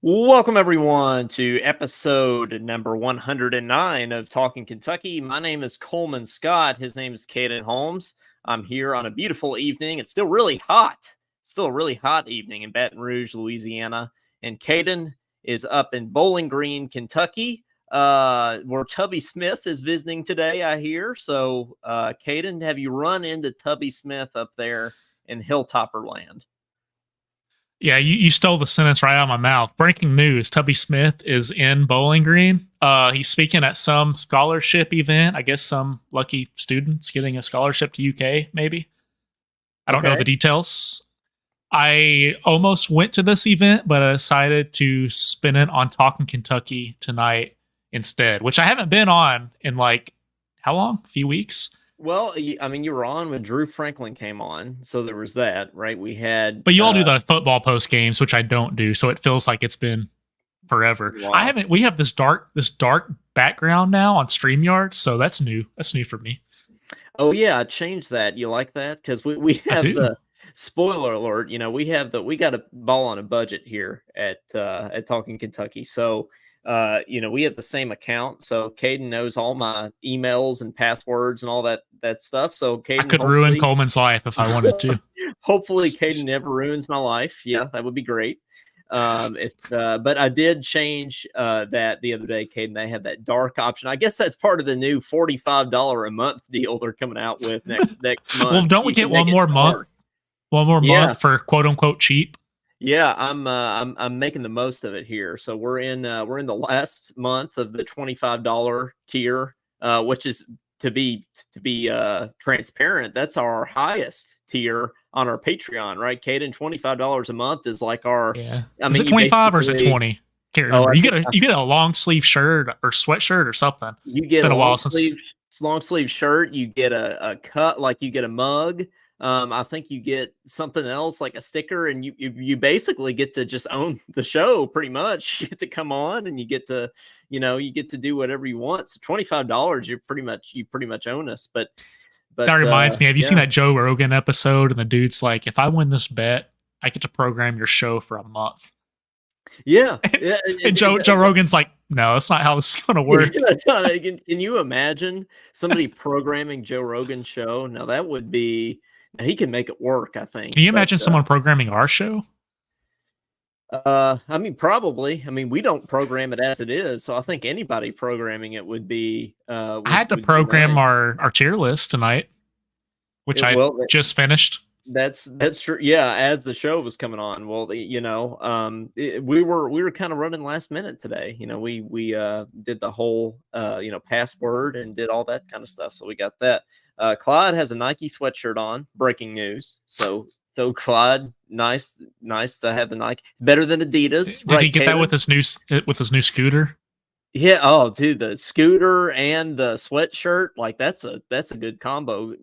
Welcome, everyone, to episode number 109 of Talking Kentucky. My name is Coleman Scott. His name is Caden Holmes. I'm here on a beautiful evening. It's still really hot. Still a really hot evening in Baton Rouge, Louisiana. And Caden is up in Bowling Green, Kentucky, where Tubby Smith is visiting today, I hear. So, Caden, have you run into Tubby Smith up there in Hilltopper land? Yeah, you stole the sentence right out of my mouth. Breaking news: Tubby Smith is in Bowling Green. He's speaking at some scholarship event. I guess some lucky students getting a scholarship to UK. Maybe I don't know the Okay. details. I almost went to this event, but I decided to spin it on Talkin' Kentucky tonight instead, which I haven't been on in like how long? A few weeks. Well, I mean, you were on when Drew Franklin came on, so there was that, right? We had But you all do the football post games, which I don't do, so it feels like it's been forever. I haven't. We have this dark background now on StreamYard, so that's new. That's new for me. Oh yeah, I changed that. You like that? Because we have the spoiler alert. You know, we got a ball on a budget here at Talking Kentucky. So you know, we have the same account. So Caden knows all my emails and passwords and all that stuff. So Caden, I could ruin Coleman's life if I wanted to. Hopefully, Caden never ruins my life. Yeah, that would be great. But I did change that the other day, Caden. They have that dark option. I guess that's part of the new $45 a month deal they're coming out with next month. Well, don't we get one more month? One more month for quote unquote cheap. Yeah, I'm making the most of it here. So we're in the last month of the $25 tier, which is to be transparent. That's our highest tier on our Patreon, right? Caden, $25 a month is like our. Yeah. Is it 25 or is it 20? Can't remember. You get a long sleeve shirt or sweatshirt or something. You get a long sleeve shirt. You get a cut, like you get a mug. I think you get something else like a sticker, and you basically get to just own the show pretty much. You get to come on, and you get to do whatever you want. So $25, you pretty much own us. But that reminds me, have you seen that Joe Rogan episode? And the dude's like, if I win this bet, I get to program your show for a month. Yeah. And Joe Rogan's like, no, that's not how this is going to work. Can you imagine somebody programming Joe Rogan's show? Now that would be. He can make it work, I think. Can you imagine someone programming our show? I mean, probably. I mean, we don't program it as it is, so I think anybody programming it would be. I had to program our tier list tonight, which I just finished. That's true. Yeah, as the show was coming on. Well, you know, we were kind of running last minute today. You know, we did the whole password and did all that kind of stuff. So we got that. Clyde has a Nike sweatshirt on. Breaking news. So Clyde, nice to have the Nike. It's better than Adidas. Did he get that with his new scooter? Yeah. Oh, dude, the scooter and the sweatshirt, like that's a good combo.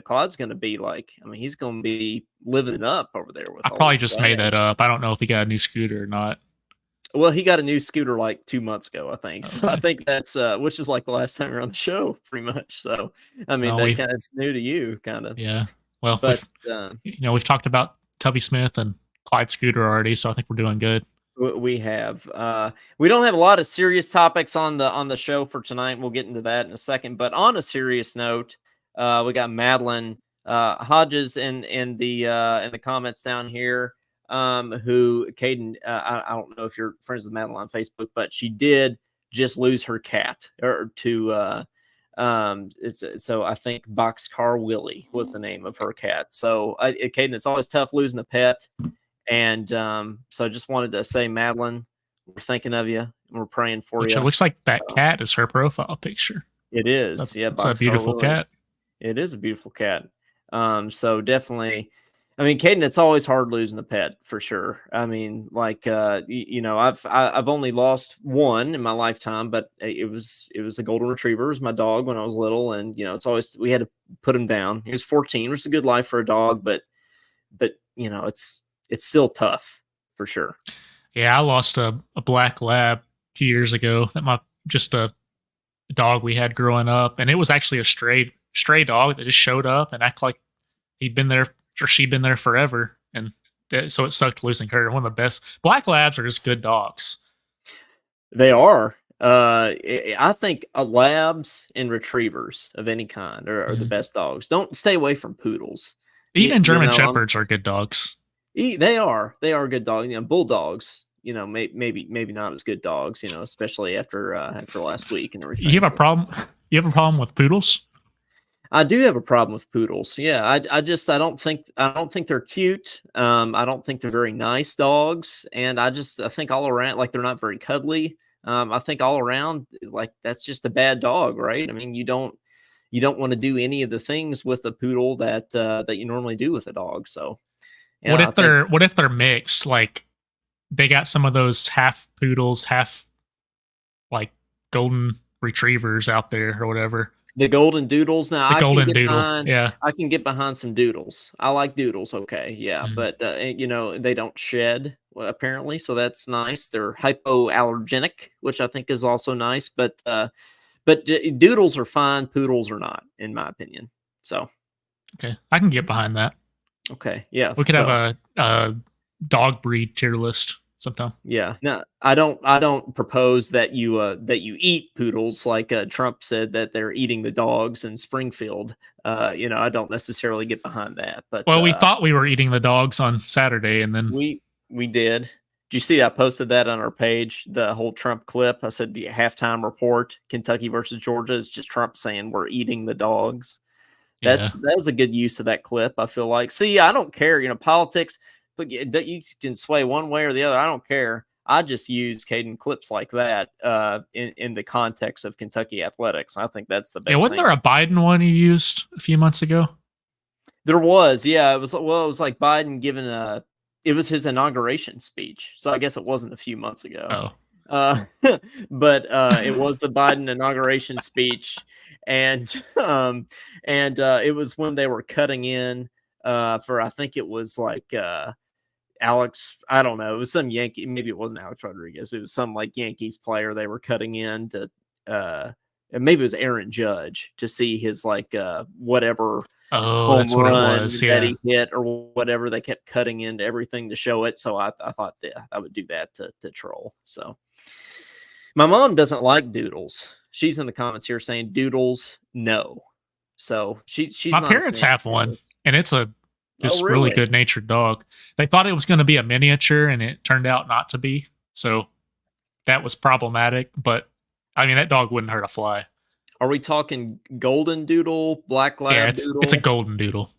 Clyde's gonna be like, I mean, he's gonna be living it up over there. I probably just made that up. I don't know if he got a new scooter or not. Well, he got a new scooter like 2 months ago, I think. So I think that's which is like the last time you're on the show, pretty much. So I mean, it's new to you, kind of. Yeah. Well, but we've talked about Tubby Smith and Clyde Scooter already, so I think we're doing good. We have. We don't have a lot of serious topics on the show for tonight. We'll get into that in a second. But on a serious note, we got Madeline Hodges in the comments down here. Who Caden? I don't know if you're friends with Madeline on Facebook, but she did just lose her cat to. So I think Boxcar Willie was the name of her cat. So Caden, it's always tough losing a pet. And so I just wanted to say, Madeline, we're thinking of you and we're praying for you. It looks like that cat is her profile picture. It is. It's a beautiful cat. It is a beautiful cat. So definitely, I mean, Caden, it's always hard losing a pet for sure. I mean, like, I've only lost one in my lifetime, but it was a golden retriever. It was my dog when I was little. And, it's always, we had to put him down. He was 14, which is a good life for a dog, but it's still tough for sure. Yeah, I lost a black lab a few years ago. Just a dog we had growing up, and it was actually a stray dog that just showed up and acted like he'd been there or she'd been there forever. And so it sucked losing her. One of the best. Black Labs are just good dogs. They are. I think labs and retrievers of any kind are the best dogs. Don't stay away from poodles. Even German Shepherds are good dogs. They are good dogs. Bulldogs. Maybe not as good dogs. Especially after last week and everything. You have a problem? You have a problem with poodles? I do have a problem with poodles. Yeah, I don't think they're cute. I don't think they're very nice dogs, and I think all around, like, they're not very cuddly. I think all around, like, that's just a bad dog, right? I mean, you don't want to do any of the things with a poodle that you normally do with a dog. So, yeah, what if they're mixed? Like, they got some of those half poodles, half like golden retrievers out there or whatever. The golden doodles. Now, I can get behind some doodles. I like doodles. Okay, yeah, but they don't shed, apparently, so that's nice. They're hypoallergenic, which I think is also nice. But doodles are fine. Poodles are not, in my opinion. So, okay, I can get behind that. Okay, yeah, we could have a dog breed tier list sometime. Yeah. No, I don't propose that you eat poodles like Trump said that they're eating the dogs in Springfield. I don't necessarily get behind that. But we thought we were eating the dogs on Saturday, and then we did. Did you see I posted that on our page, the whole Trump clip? I said the halftime report, Kentucky versus Georgia, is just Trump saying we're eating the dogs. That was a good use of that clip, I feel like. See, I don't care, politics. But you can sway one way or the other. I don't care. I just use Caden clips like that in the context of Kentucky athletics. I think that's the best. Yeah, wasn't there a Biden one you used a few months ago? There was, yeah. It was like Biden giving it was his inauguration speech. So I guess it wasn't a few months ago. Oh. But it was the Biden inauguration speech, and it was when they were cutting in for, I think it was like Alex, I don't know, it was some Yankee, maybe it wasn't Alex Rodriguez, but it was some like Yankees player they were cutting in to maybe it was Aaron Judge to see his like whatever home run that he hit or whatever. They kept cutting into everything to show it, so I thought that I would do that to troll. So my mom doesn't like doodles. She's in the comments here saying doodles no. So she's my parents have one, and it's a really good natured dog. They thought it was going to be a miniature, and it turned out not to be. So that was problematic. But I mean, that dog wouldn't hurt a fly. Are we talking golden doodle, black lab doodle? It's a golden doodle.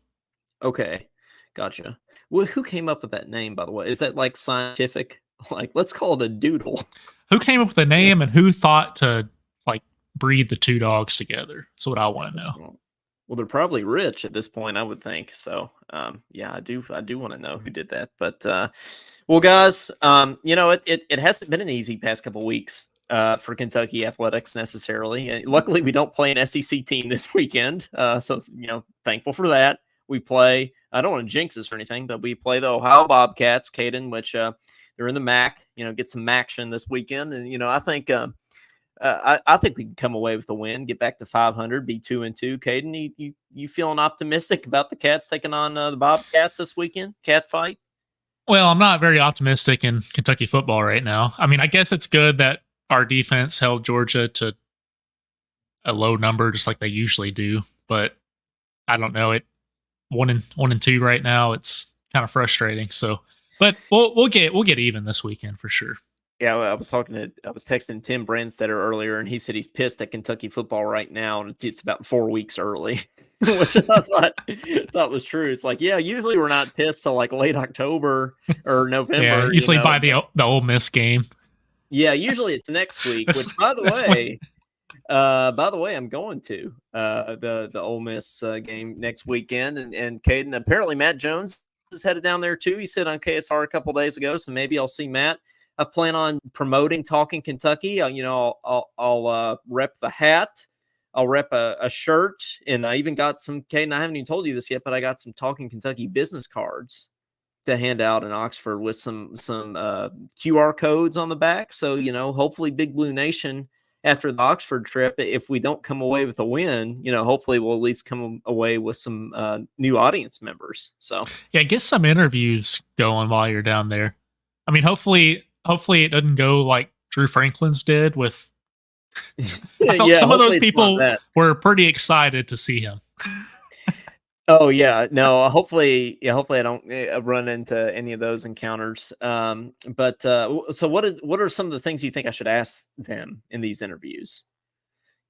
Okay, gotcha. Well, who came up with that name, by the way? Is that like scientific? Like, let's call it a doodle. Who came up with the name, and who thought to like breed the two dogs together? That's what I want to know. Well, they're probably rich at this point, I would think. So, yeah, I do want to know who did that. But, well, guys, it hasn't been an easy past couple of weeks for Kentucky athletics necessarily. And luckily, we don't play an SEC team this weekend. So, thankful for that. We play, I don't want to jinx this or anything, but we play the Ohio Bobcats, Caden, which they're in the MAC, get some action this weekend. And, I think I think we can come away with a win, get back to 500, be 2-2. Caden, you feeling optimistic about the Cats taking on the Bobcats this weekend? Cat fight? Well, I'm not very optimistic in Kentucky football right now. I mean, I guess it's good that our defense held Georgia to a low number, just like they usually do. But I don't know. It 1-2 right now. It's kind of frustrating. So, but we'll get even this weekend for sure. Yeah, I was texting Tim Brandstetter earlier, and he said he's pissed at Kentucky football right now, and it's about 4 weeks early, which I thought was true. It's like, yeah, usually we're not pissed till like late October or November. Yeah, usually by the Ole Miss game. Yeah, usually it's next week. Which, by the way, I'm going to the Ole Miss game next weekend, and Caden. Apparently, Matt Jones is headed down there too. He said on KSR a couple days ago, so maybe I'll see Matt. I plan on promoting Talkin Kentucky. I'll rep the hat. I'll rep a shirt, and I even got some. Caden, I haven't even told you this yet, but I got some Talkin Kentucky business cards to hand out in Oxford with some QR codes on the back. So hopefully Big Blue Nation after the Oxford trip, if we don't come away with a win, hopefully we'll at least come away with some new audience members. So Yeah, get some interviews going while you're down there. I mean, hopefully it doesn't go like Drew Franklin's did with. I felt yeah, some of those hopefully it's not people that. were pretty excited to see him. Oh yeah, no. Hopefully I don't run into any of those encounters. But so what are some of the things you think I should ask them in these interviews?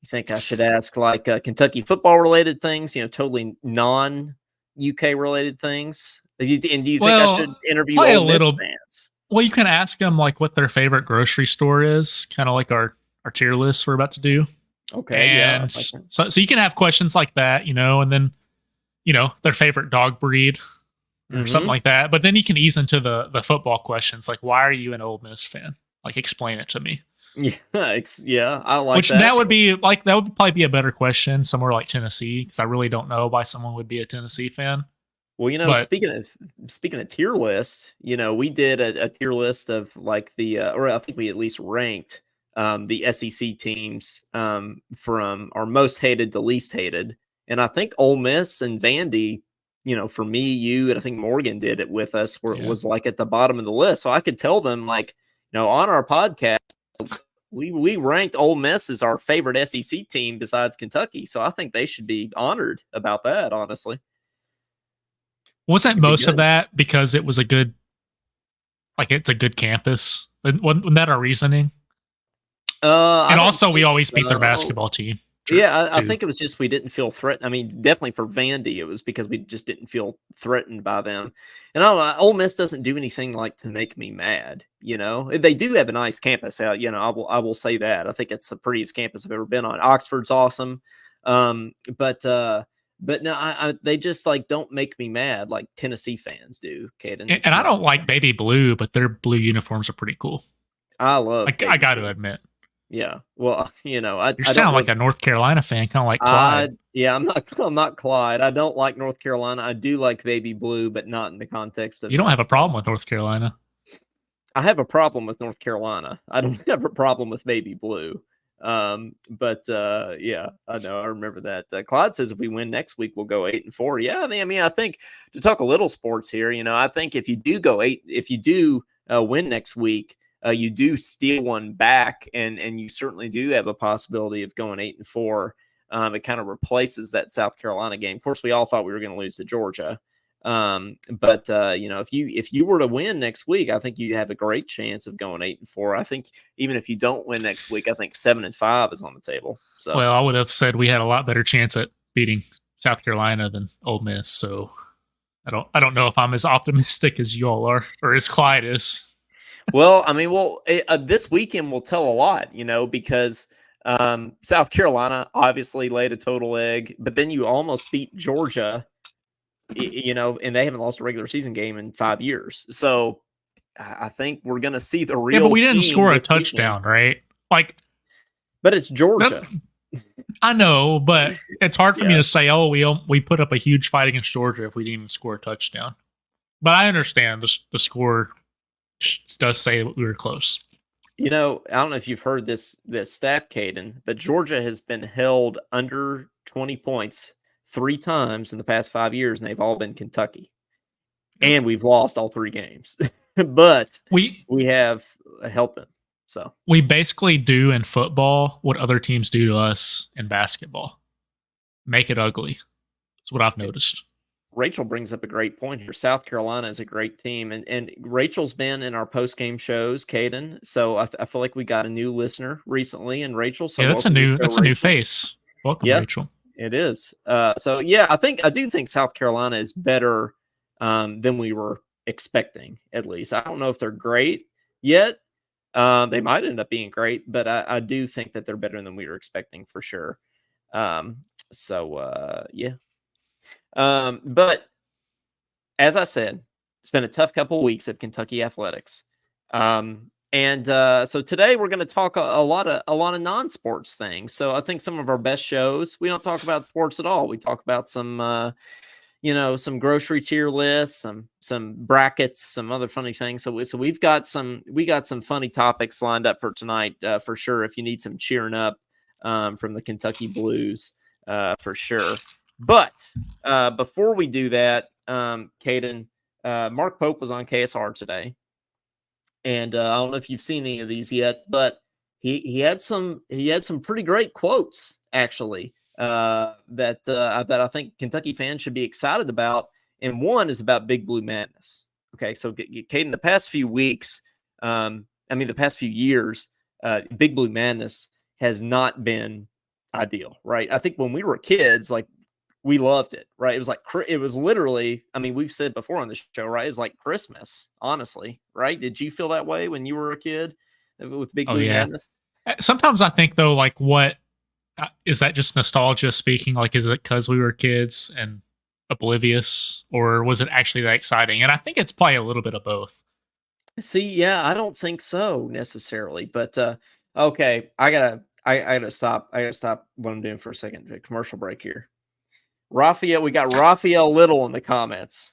You think I should ask like Kentucky football related things? Totally non UK related things. And do you think I should interview Play a Ole Miss little. fans? Well, you can ask them like what their favorite grocery store is, kind of like our tier list we're about to do. Okay, yeah. And so you can have questions like that, and then their favorite dog breed or something like that. But then you can ease into the football questions, like why are you an Ole Miss fan? Like explain it to me. Yeah, I like Which that. that would probably be a better question somewhere like Tennessee, because I really don't know why someone would be a Tennessee fan. Well, speaking of tier list, we did a tier list of like or I think we at least ranked the SEC teams from our most hated to least hated, and I think Ole Miss and Vandy, for me, you, and I think Morgan did it with us, where it was like at the bottom of the list. So I could tell them like, on our podcast, we ranked Ole Miss as our favorite SEC team besides Kentucky. So I think they should be honored about that, honestly. Wasn't most of that because it was it's a good campus? Wasn't that our reasoning? And also, we always beat their basketball team. Yeah, I think it was just we didn't feel threatened. I mean, definitely for Vandy, it was because we just didn't feel threatened by them. And I don't know, Ole Miss doesn't do anything like to make me mad. They do have a nice campus out. I will say that. I think it's the prettiest campus I've ever been on. Oxford's awesome, but no, they just like don't make me mad like Tennessee fans do, Caden. And I don't like baby blue, but their blue uniforms are pretty cool. I love. I got to admit. Yeah, well, you sound like a North Carolina fan, kind of like Clyde. Yeah, I'm not Clyde. I don't like North Carolina. I do like baby blue, but not in the context of. You don't have a problem with North Carolina. I have a problem with North Carolina. I don't have a problem with baby blue. But yeah, I know. I remember that. Clyde says if we win next week, we'll go 8-4. Yeah, I mean, I think to talk a little sports here, I think if you do win next week. You do steal one back, and you certainly do have a possibility of going 8-4. It kind of replaces that South Carolina game. Of course, we all thought we were going to lose to Georgia, but if you were to win next week, I think you have a great chance of going 8-4. I think even if you don't win next week, I think 7-5 is on the table. So, well, I would have said we had a lot better chance at beating South Carolina than Ole Miss. So, I don't know if I'm as optimistic as you all are, or as Clyde is. Well, I mean, this weekend will tell a lot, because South Carolina obviously laid a total egg, but then you almost beat Georgia, and they haven't lost a regular season game in 5 years. So I think we're going to see the real. Yeah, but we didn't score a touchdown, right? But it's Georgia. I know, but it's hard for me to say, oh, we put up a huge fight against Georgia if we didn't even score a touchdown. But I understand the score does say that we were close. I don't know if you've heard this stat, Caden, but Georgia has been held under 20 points 3 times in the past 5 years, and they've all been Kentucky. And we've lost all 3 games. But we have held them. So we basically do in football what other teams do to us in basketball. Make it ugly. That's what I've noticed. Rachel brings up a great point here. South Carolina is a great team, and Rachel's been in our post-game shows, Caden. So I feel like we got a new listener recently, and Rachel. So yeah, that's a new face. Welcome, Rachel. It is. So yeah, I do think South Carolina is better than we were expecting. At least I don't know if they're great yet. They might end up being great, but I do think that they're better than we were expecting for sure. Yeah. But as I said, it's been a tough couple of weeks of Kentucky athletics. So today we're going to talk a lot of non-sports things. So I think some of our best shows, we don't talk about sports at all. We talk about some, some grocery tier lists, some brackets, some other funny things. So we've got some funny topics lined up for tonight, for sure. If you need some cheering up from the Kentucky Blues, for sure. But before we do that, Caden, Mark Pope was on KSR today, and I don't know if you've seen any of these yet, but he had some pretty great quotes actually, that I think Kentucky fans should be excited about. And one is about Big Blue Madness. Okay, so Caden, the past few weeks, the past few years, Big Blue Madness has not been ideal, right? I think when we were kids, like, we loved it, right? It was literally, we've said before on the show, right? It's like Christmas, honestly, right? Did you feel that way when you were a kid with Big Oh Blue yeah. Madness? Sometimes I think though, like, what is that just nostalgia speaking? Like, is it because we were kids and oblivious, or was it actually that exciting? And I think it's probably a little bit of both. See, yeah, I don't think so necessarily, but okay, I gotta stop. I gotta stop what I'm doing for a second. A commercial break here. Raphael, we got Raphael Little in the comments.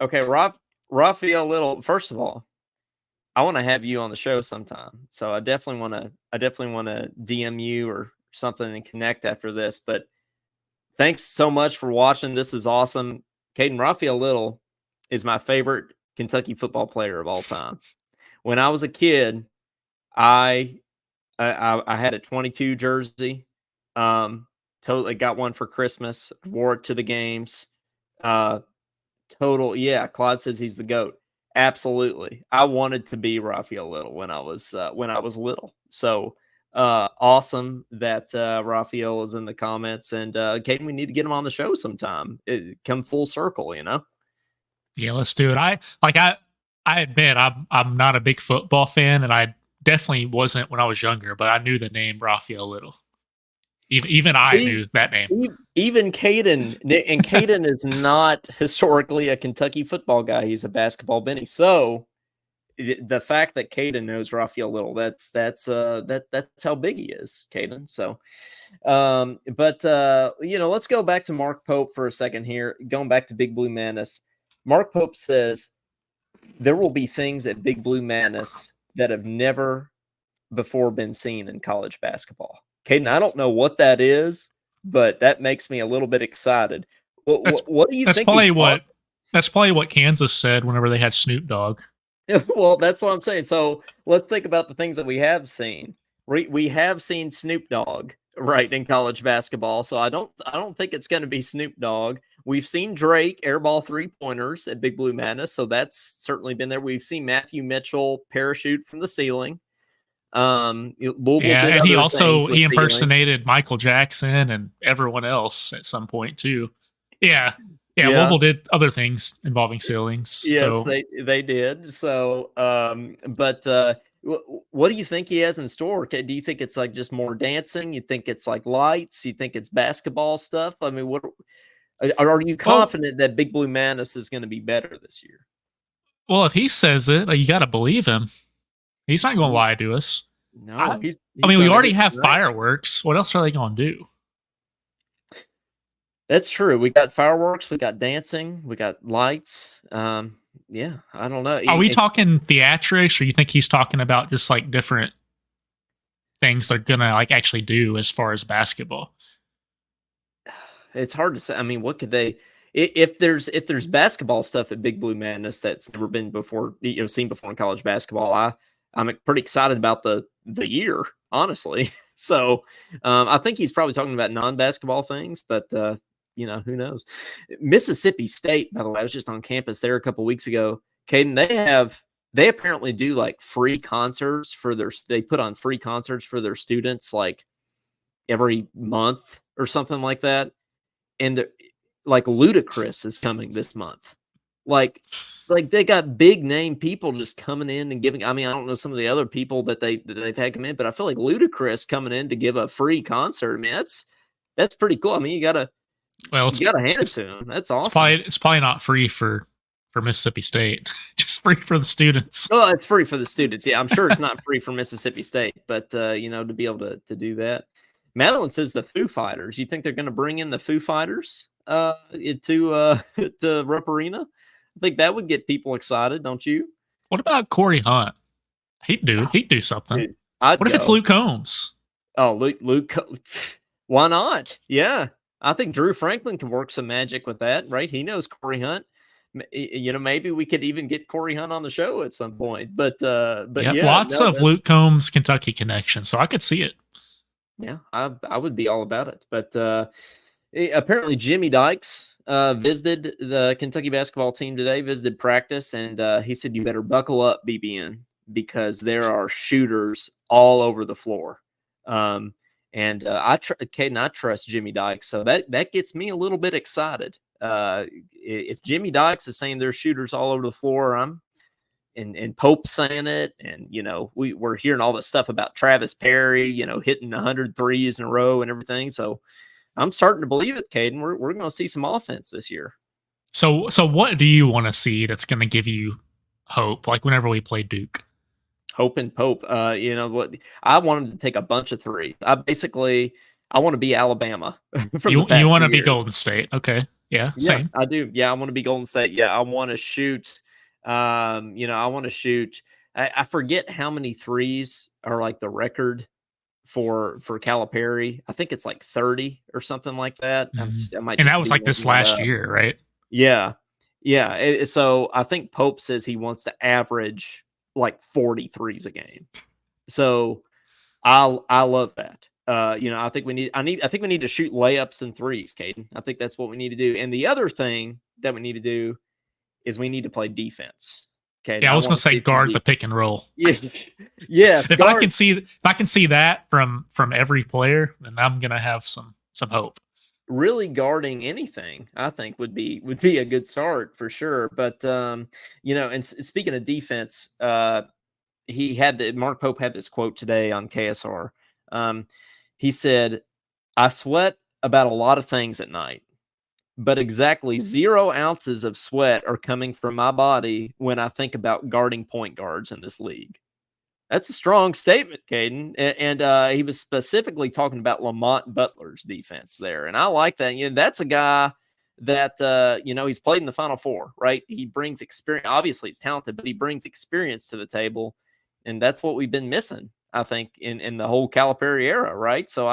Okay, Raphael Little. First of all, I want to have you on the show sometime. So I definitely want to DM you or something and connect after this. But thanks so much for watching. This is awesome. Caden, Raphael Little is my favorite Kentucky football player of all time. When I was a kid, I had a 22 jersey. Totally got one for Christmas. Wore it to the games. Yeah. Claude says he's the GOAT. Absolutely. I wanted to be Raphael Little when I was little. So awesome that Raphael is in the comments. And Caden, we need to get him on the show sometime. Come full circle, Yeah, let's do it. I admit I'm not a big football fan, and I definitely wasn't when I was younger, but I knew the name Raphael Little. Even I knew that name. Even Caden, and Caden is not historically a Kentucky football guy. He's a basketball Benny. So the fact that Caden knows Raphael Little, that's how big he is, Caden. So, let's go back to Mark Pope for a second here. Going back to Big Blue Madness, Mark Pope says there will be things at Big Blue Madness that have never before been seen in college basketball. Caden, I don't know what that is, but that makes me a little bit excited. What do you think? That's probably what Kansas said whenever they had Snoop Dogg. Well, that's what I'm saying. So let's think about the things that we have seen. We have seen Snoop Dogg, right, in college basketball. So I don't think it's going to be Snoop Dogg. We've seen Drake airball 3-pointers at Big Blue Madness, so that's certainly been there. We've seen Matthew Mitchell parachute from the ceiling. Louisville and he impersonated Michael Jackson and everyone else at some point too. Yeah. Louisville did other things involving ceilings. Yes, so. they did. So, what do you think he has in store? Do you think it's like just more dancing? You think it's like lights? You think it's basketball stuff? I mean, what are you confident that Big Blue Madness is going to be better this year? Well, if he says it, you got to believe him. He's not going to lie to us. No, we already have fireworks. What else are they going to do? That's true. We got fireworks. We got dancing. We got lights. Yeah, I don't know. Are we talking theatrics, or you think he's talking about just like different things they're gonna like actually do as far as basketball? It's hard to say. I mean, what could they? If there's basketball stuff at Big Blue Madness that's never been before, seen before in college basketball, I'm pretty excited about the year, honestly. So I think he's probably talking about non-basketball things, but who knows? Mississippi State, by the way, I was just on campus there a couple weeks ago. Caden, they apparently do like free concerts they put on free concerts for their students like every month or something like that. And like Ludacris is coming this month. Like they got big name people just coming in and giving. I mean, I don't know some of the other people that they've had come in, but I feel like Ludacris coming in to give a free concert. I mean, that's pretty cool. I mean, you gotta hand it to him. That's awesome. It's probably not free for Mississippi State, just free for the students. Oh, it's free for the students. Yeah, I'm sure it's not free for Mississippi State, but to be able to do that. Madeline says the Foo Fighters. You think they're going to bring in the Foo Fighters to Rupp Arena. I think that would get people excited, don't you? What about Corey Hunt? He'd do something. Dude, I'd What if it's go. Luke Combs? Oh, Luke, why not? Yeah, I think Drew Franklin can work some magic with that, right? He knows Corey Hunt. Maybe we could even get Corey Hunt on the show at some point. But Yep, yeah, lots no, of Luke Combs Kentucky connection, so I could see it. yeah, I would be all about it. But apparently Jimmy Dykes visited the Kentucky basketball team today, visited practice, and he said, "You better buckle up, BBN, because there are shooters all over the floor." And Caden, I trust Jimmy Dykes, so that gets me a little bit excited. If Jimmy Dykes is saying there's shooters all over the floor, and Pope saying it, and we're hearing all this stuff about Travis Perry, hitting 100 threes in a row and everything. So I'm starting to believe it, Caden. We're going to see some offense this year. So what do you want to see that's going to give you hope? Like whenever we play Duke, Hope and Pope. What I wanted to take a bunch of threes. I want to be Alabama. You want to be Golden State, okay? Yeah, same. I do. Yeah, I want to be Golden State. Yeah, I want to shoot. I want to shoot. I forget how many threes are like the record for Calipari. I think it's like 30 or something like that. Mm-hmm. And that was like this last year, right? Yeah. So I think Pope says he wants to average like 40 threes a game. So I love that. I think we need to shoot layups and threes, Caden. I think that's what we need to do. And the other thing that we need to do is we need to play defense. Okay. Yeah, I was going to say guard the pick and roll. Yeah. Yes. If I can see that from every player, then I'm going to have some hope. Really guarding anything, I think would be a good start for sure. But and speaking of defense, Mark Pope had this quote today on KSR. He said, "I sweat about a lot of things at night, but exactly 0 ounces of sweat are coming from my body when I think about guarding point guards in this league." That's a strong statement, Caden. And he was specifically talking about Lamont Butler's defense there. And I like that. That's a guy that, he's played in the Final Four, right? He brings experience. Obviously, he's talented, but he brings experience to the table. And that's what we've been missing, I think, in the whole Calipari era, right? So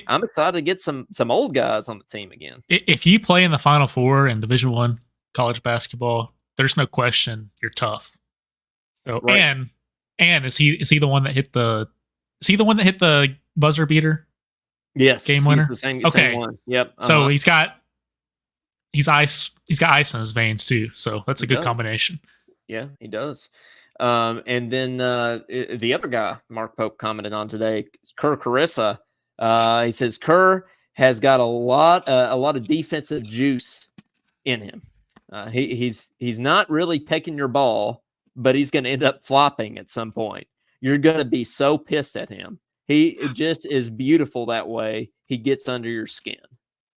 I'm excited to get some old guys on the team again. If you play in the Final Four in Division I college basketball, there's no question you're tough. So right. And is he the one that hit the buzzer beater? Yes, game winner. Same one. Yep. Uh-huh. So he's got ice in his veins too. So that's a good combination. Yeah, he does. And then the other guy Mark Pope commented on today, Kerr Carissa. He says Kerr has got a lot of defensive juice in him. He's not really taking your ball, but he's going to end up flopping at some point. You're going to be so pissed at him. He just is beautiful that way. He gets under your skin.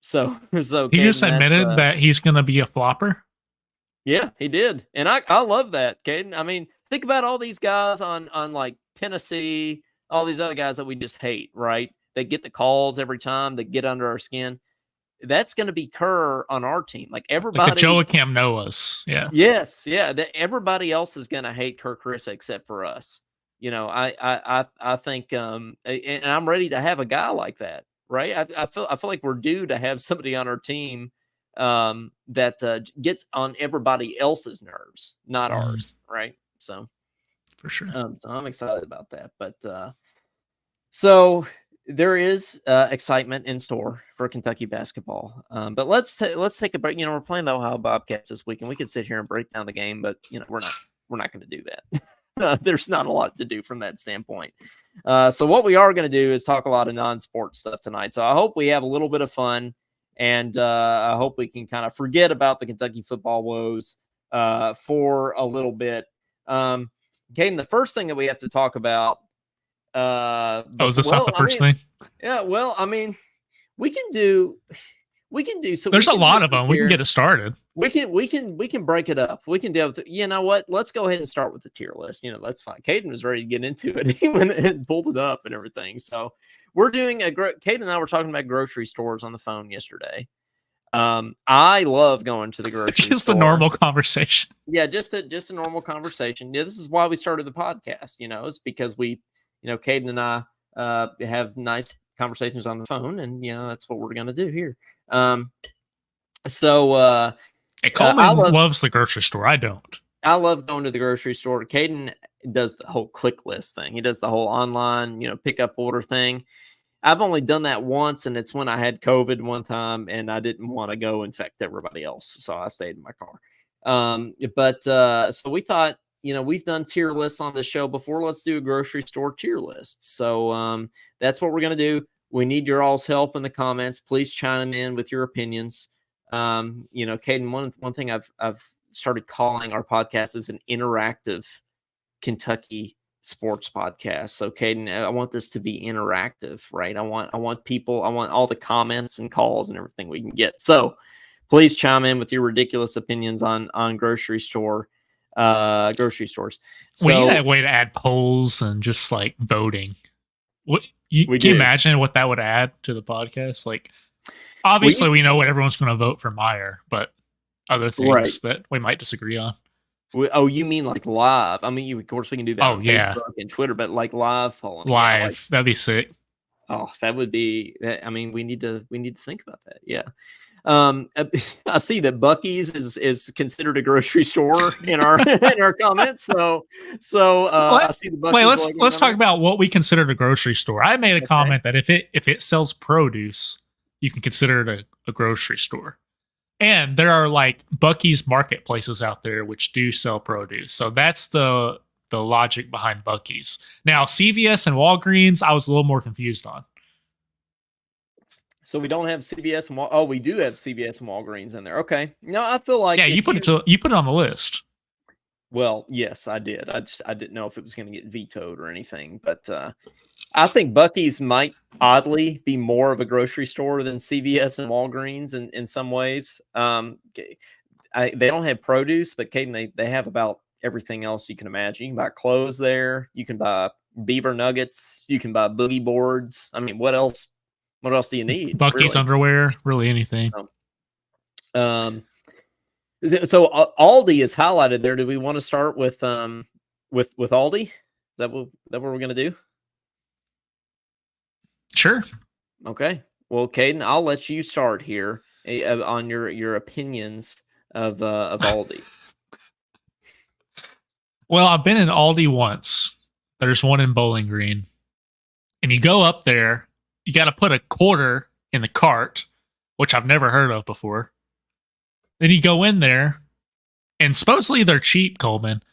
So he just admitted that he's going to be a flopper. Yeah, he did. And I love that, Caden. I mean, think about all these guys on like Tennessee, all these other guys that we just hate, right? They get the calls every time, they get under our skin. That's going to be Kerr on our team. Like everybody, like the Joachim Noahs. Yeah. Yes. Yeah. Everybody else is going to hate Kerr Carissa except for us. I think, and I'm ready to have a guy like that. Right. I feel like we're due to have somebody on our team that gets on everybody else's nerves, not ours. Right. So for sure. So I'm excited about that. But so there is excitement in store for Kentucky basketball. But let's take a break. We're playing the Ohio Bobcats this week, and we could sit here and break down the game, but we're not going to do that. There's not a lot to do from that standpoint. So what we are going to do is talk a lot of non-sports stuff tonight. So I hope we have a little bit of fun, and I hope we can kind of forget about the Kentucky football woes for a little bit. Caden, the first thing that we have to talk about. Is this not the first thing? Yeah, well, I mean, we can do. So there's a lot of them. We can get it started. We can break it up. We can do. You know what? Let's go ahead and start with the tier list. That's fine. Caden was ready to get into it. He went and pulled it up and everything. So we're doing Caden and I were talking about grocery stores on the phone yesterday. I love going to the grocery Just store. a normal conversation. Yeah, just a normal conversation. Yeah, this is why we started the podcast. It's because we, Caden and I have nice conversations on the phone, and that's what we're gonna do here. So Hey, I Coleman loves the grocery store. I don't. I love going to the grocery store. Caden does the whole click list thing. He does the whole online, pick up order thing. I've only done that once, and it's when I had COVID one time, and I didn't want to go infect everybody else, so I stayed in my car. But so we thought, we've done tier lists on the show before. Let's do a grocery store tier list. So that's what we're gonna do. We need your all's help in the comments. Please chime in with your opinions. Caden, one thing I've started calling our podcast is an interactive Kentucky sports podcast. So Caden, I want this to be interactive, right? I want all the comments and calls and everything we can get. So please chime in with your ridiculous opinions on grocery stores. So we need a way to add polls and just like voting. Can you imagine what that would add to the podcast? Like, obviously, we know what everyone's going to vote for Meijer, but other things that we might disagree on. You mean like live? I mean, of course, we can do that on Facebook and Twitter, but like live polling. Live, that'd be sick. Oh, that would be. I mean, we need to think about that. Yeah. I see that Buc-ee's is considered a grocery store in our comments. So I see the Buc-ee's. Wait, let's talk about what we consider a grocery store. I made a comment that if it sells produce, you can consider it a grocery store. And there are like Buc-ee's marketplaces out there which do sell produce. So that's the logic behind Buc-ee's. Now, CVS and Walgreens, I was a little more confused on. So we don't have CVS and we do have CVS and Walgreens in there. Okay. No, I feel like you put it on the list. Well, yes, I did. I didn't know if it was going to get vetoed or anything, but I think Buc-ee's might oddly be more of a grocery store than CVS and Walgreens in some ways. They don't have produce, but Caden, they have about everything else you can imagine. You can buy clothes there. You can buy beaver nuggets. You can buy boogie boards. I mean, what else? What else do you need? Buc-ee's underwear, really anything. So Aldi is highlighted there. Do we want to start with Aldi? Is that what we're gonna do? Sure. Okay. Well, Caden, I'll let you start here on your opinions of Aldi. Well, I've been in Aldi once. There's one in Bowling Green, and you go up there. You got to put a quarter in the cart, which I've never heard of before. Then you go in there, and supposedly they're cheap, Coleman.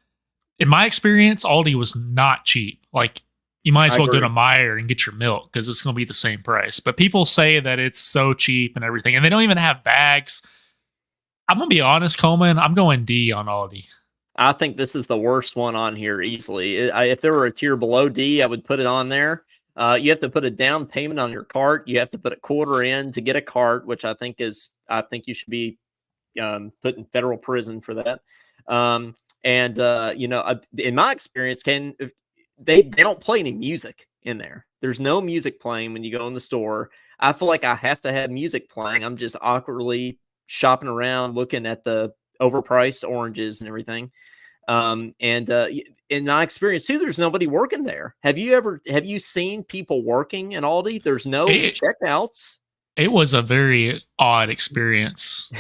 In my experience, Aldi was not cheap. Like, you might as well go to Meijer and get your milk because it's going to be the same price. But people say that it's so cheap and everything, and they don't even have bags. I'm going to be honest, Coleman. I'm going D on Aldi. I think this is the worst one on here easily. If there were a tier below D, I would put it on there. You have to put a down payment on your cart. You have to put a quarter in to get a cart, which I think you should be put in federal prison for that. In my experience, they don't play any music in there. There's no music playing when you go in the store. I feel like I have to have music playing. I'm just awkwardly shopping around, looking at the overpriced oranges and everything. In my experience too, there's nobody working there. Have you seen people working in Aldi? There's no checkouts. It was a very odd experience.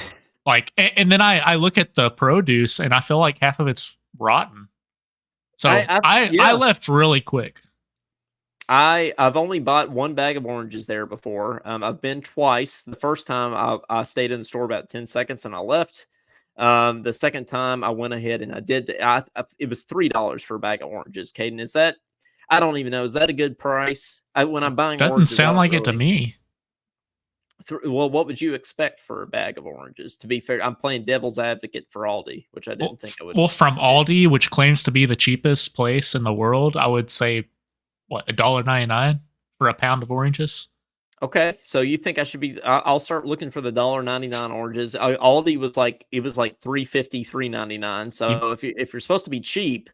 Like, and then I look at the produce and I feel like half of it's rotten. So I left really quick. I've only bought one bag of oranges there before. I've been twice. The first time I stayed in the store about 10 seconds and I left. The second time I went ahead and I did. It was $3 for a bag of oranges. Caden, is that? I don't even know. Is that a good price? When I'm buying, doesn't sound like it to me. Well, what would you expect for a bag of oranges? To be fair, I'm playing devil's advocate for Aldi, which I didn't think I would. Well, from Aldi, which claims to be the cheapest place in the world, I would say, what, $1.99 for a pound of oranges? Okay, so you think I should be? I'll start looking for the $1.99 oranges. Aldi was like $3.50, $3.99. So if you're supposed to be cheap,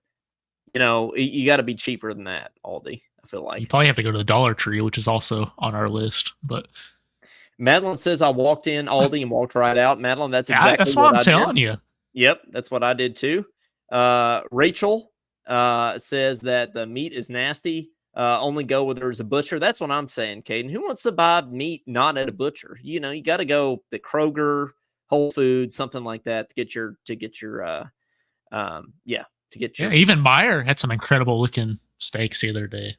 you got to be cheaper than that. Aldi, I feel like you probably have to go to the Dollar Tree, which is also on our list, but. Madeline says I walked in Aldi and walked right out. Madeline, that's exactly That's what what I'm I telling did. you. Yep, that's what I did too. Rachel says that the meat is nasty. Only go where there's a butcher. That's what I'm saying, Caden. Who wants to buy meat not at a butcher? You know, you got to go the Kroger, Whole Foods, something like that to get your to get Yeah, your. even Meijer had some incredible looking steaks the other day.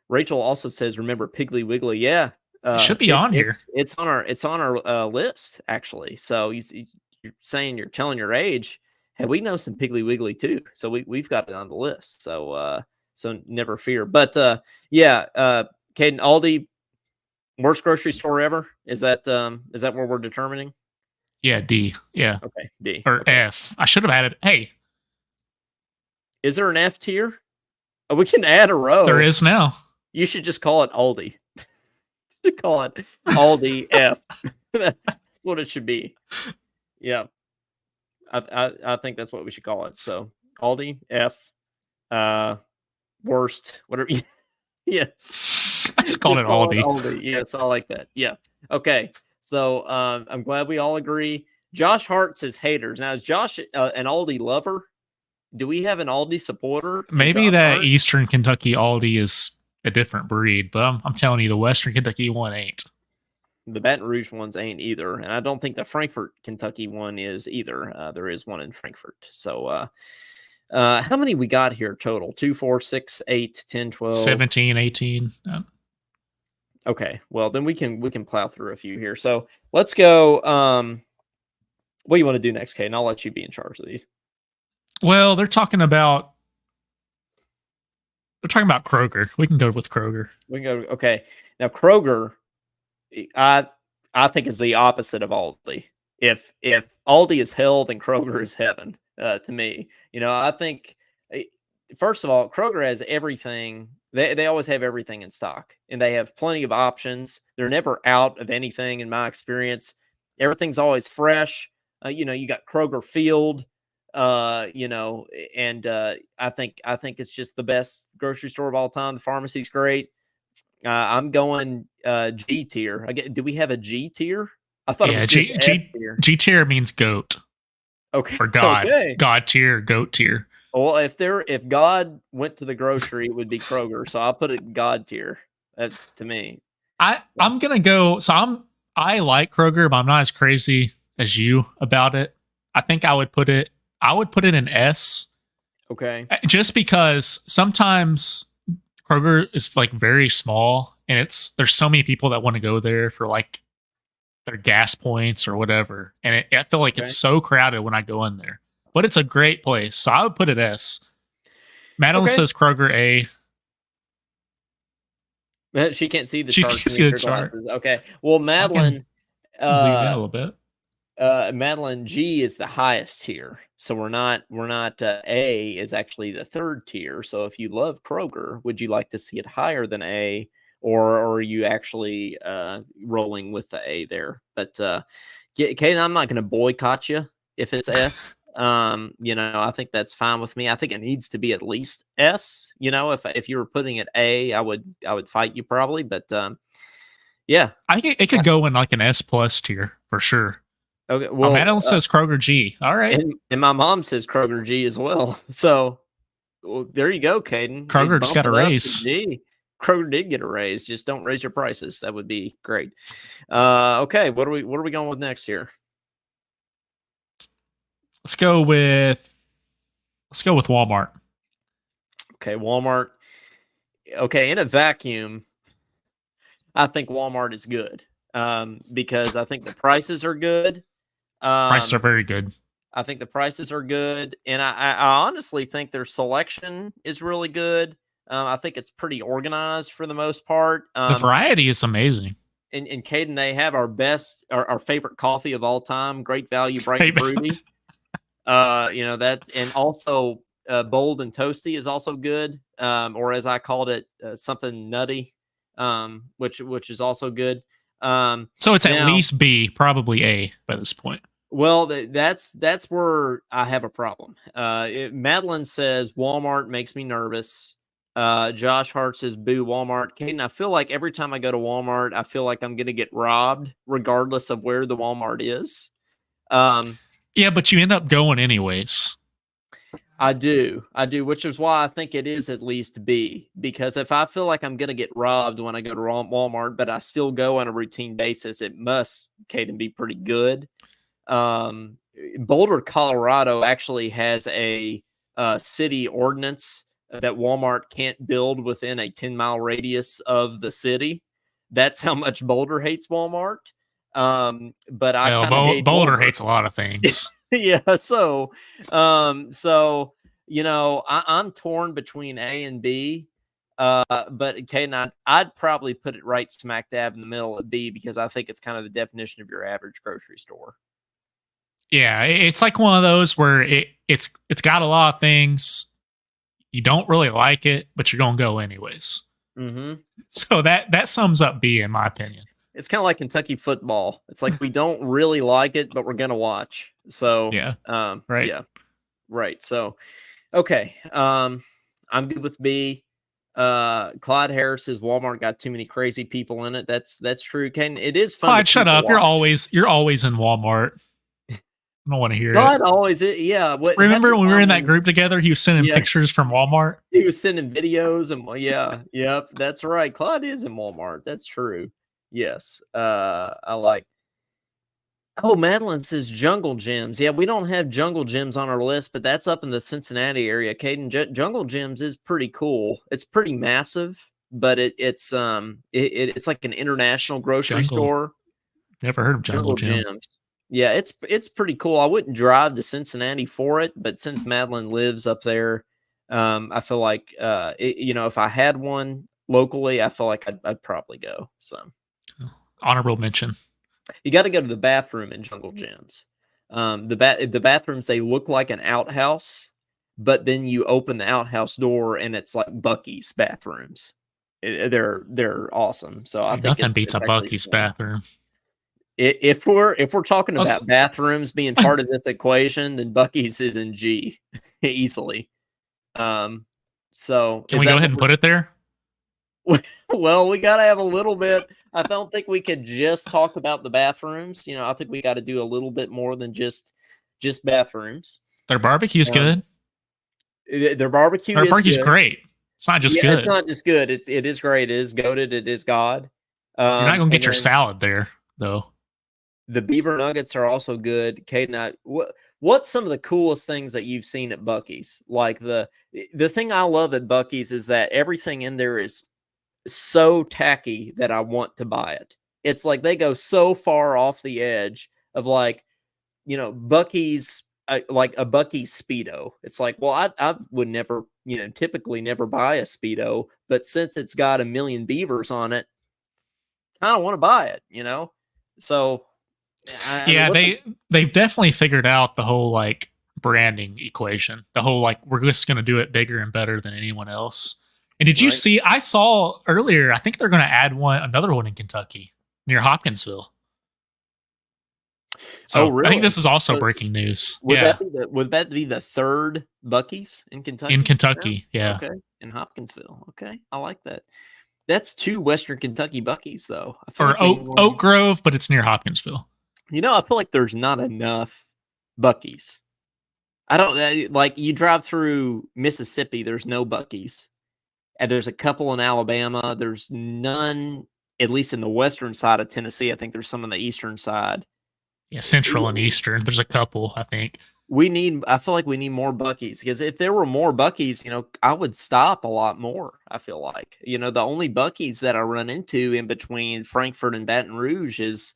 Rachel also says, "Remember Piggly Wiggly?" Yeah, It should be on here. it's on our list actually. So you're saying you're telling your age. Hey, we know some Piggly Wiggly too, so we've got it on the list. So never fear. But yeah, Caden, Aldi, worst grocery store ever. Is that where we're determining? Yeah, D. Yeah. Okay, D Or okay. F. I should have added. Hey, Is there an F tier? Oh, we can add a row. there is now. You should just call it Aldi. You should call it Aldi F. That's what it should be. Yeah, I think that's what we should call it. So Aldi F, worst whatever. Yes, I just called it Aldi. Aldi. Yes, I like that. Yeah. Okay. So I'm glad we all agree. Josh Hart says haters. Now is Josh an Aldi lover? Do we have an Aldi supporter? Maybe that Eastern Kentucky Aldi is a different breed, but I'm telling you, the Western Kentucky one ain't. The Baton Rouge ones ain't either, and I don't think the Frankfort, Kentucky one is either. There is one in Frankfort. So how many we got here total? 2, 4, 6, 8, 10, 12, 17, 18. Okay, well then we can plow through a few here. So let's go. What do you want to do next, Kate? And I'll let you be in charge of these. Well, they're talking about Kroger. We can go with Kroger. We can go. Okay, now Kroger, I think is the opposite of Aldi. If Aldi is hell, then Kroger is heaven. To me, you know, I think first of all, Kroger has everything. They always have everything in stock, and they have plenty of options. They're never out of anything, in my experience. Everything's always fresh. You know, you got Kroger Field. You know, and I think it's just the best grocery store of all time. The pharmacy's great. I'm going G tier. Do we have a G tier? I thought it was G tier. G tier means goat. Okay. Or God. Okay. God tier, goat tier. Well, if God went to the grocery, it would be Kroger. So I'll put it God tier. To me. I'm gonna go. So I like Kroger, but I'm not as crazy as you about it. I think I would put it in S. Okay. Just because sometimes Kroger is like very small, and there's so many people that want to go there for like their gas points or whatever, and I feel like it's so crowded when I go in there. But it's a great place, so I would put it S. Madeline says Kroger A. She can't see the she chart. Can't see the chart. Glasses. Okay. Well, Madeline. Zoom in a little bit. Madeline, G is the highest tier, so we're not A is actually the third tier. So if you love Kroger, would you like to see it higher than A, or are you actually rolling with the A there? But Kate, I'm not going to boycott you if it's S. You know, I think that's fine with me. I think it needs to be at least S. You know, if you were putting it A, I would fight you probably, but yeah, I think it could go in like an S plus tier for sure. Okay, well, Madeline says Kroger G. All right, and my mom says Kroger G as well. So, there you go, Caden. Kroger just got a raise. G. Kroger did get a raise. Just don't raise your prices. That would be great. Okay, what are we going with next here? Let's go with Walmart. Okay, Walmart. Okay, in a vacuum, I think Walmart is good because I think the prices are good. Prices are very good. I think the prices are good, and I honestly think their selection is really good. I think it's pretty organized for the most part. The variety is amazing. And Caden, they have our favorite coffee of all time, Great Value, Bright and Fruity. You know that, and also Bold and Toasty is also good, or as I called it, something nutty, which is also good. So it's at least B, probably A by this point. Well, that's where I have a problem. Madeline says Walmart makes me nervous. Josh Hart says, boo Walmart. Caden, I feel like every time I go to Walmart, I feel like I'm going to get robbed regardless of where the Walmart is. Yeah, but you end up going anyways. I do, which is why I think it is at least B, because if I feel like I'm going to get robbed when I go to Walmart, but I still go on a routine basis, it must, Caden, be pretty good. Boulder, Colorado actually has a city ordinance that Walmart can't build within a 10-mile radius of the city. That's how much Boulder hates Walmart. But I kind of hate Boulder Walmart. hates a lot of things. Yeah, so you know, I'm torn between A and B. But Caden, I'd probably put it right smack dab in the middle at B, because I think it's kind of the definition of your average grocery store. Yeah, it's like one of those where it's got a lot of things. You don't really like it, but you're gonna go anyways. Mm-hmm. So that sums up B, in my opinion. It's kind of like Kentucky football. It's like we don't really like it, but we're gonna watch. So yeah, right. Yeah, right. So okay, I'm good with B. Clyde Harris says Walmart got too many crazy people in it. That's true. Ken, it is fun. Clyde, shut up. You're always in Walmart. I don't want to hear God it. Always, yeah. Remember when we were in that group together? He was sending pictures from Walmart. He was sending videos, and yep, that's right. Clyde is in Walmart. That's true. Yes, I like. Oh, Madeline says Jungle Gyms. Yeah, we don't have Jungle Gyms on our list, but that's up in the Cincinnati area. Caden, Jungle Gyms is pretty cool. It's pretty massive, but it's like an international grocery store. Never heard of Jungle Gyms. Yeah, it's pretty cool. I wouldn't drive to Cincinnati for it, but since Madeline lives up there, I feel like if I had one locally, I feel like I'd probably go. So, honorable mention. You got to go to the bathroom in Jungle Gyms. The bathrooms, they look like an outhouse, but then you open the outhouse door and it's like Buc-ee's bathrooms. They're awesome. So I think nothing beats a Buc-ee's bathroom. If we're talking about bathrooms being part of this equation, then Buc-ee's is in G easily. So can we go ahead and put it there? Well, we got to have a little bit. I don't think we could just talk about the bathrooms. I think we got to do a little bit more than just bathrooms. Their barbecue's good. Their barbecue's great. It's not just good. It's not just good. It is great. It is goated. It is God. You're not gonna get your salad there, though. The beaver nuggets are also good. Caden, what's some of the coolest things that you've seen at Buc-ee's? Like the thing I love at Buc-ee's is that everything in there is so tacky that I want to buy it. It's like they go so far off the edge of Buc-ee's, like a Buc-ee's Speedo. It's like, well, I would never, typically never buy a Speedo, but since it's got 1 million beavers on it, I don't want to buy it, So they've definitely figured out the whole like branding equation. The whole like we're just going to do it bigger and better than anyone else. And did you see? I saw earlier. I think they're going to add another one in Kentucky near Hopkinsville. So really? I think this is also breaking news. Would that be the third Buc-ee's in Kentucky? In Kentucky, yeah. Okay, in Hopkinsville. Okay, I like that. That's 2 Western Kentucky Buc-ee's, though. Or Oak Grove, but it's near Hopkinsville. I feel like there's not enough Buc-ee's. I don't like you drive through Mississippi. There's no Buc-ee's. And there's a couple in Alabama. There's none, at least in the western side of Tennessee. I think there's some on the eastern side. Yeah, central and eastern. There's a couple, I think. I feel like we need more Buc-ee's, because if there were more Buc-ee's, I would stop a lot more. I feel like, the only Buc-ee's that I run into in between Frankfort and Baton Rouge is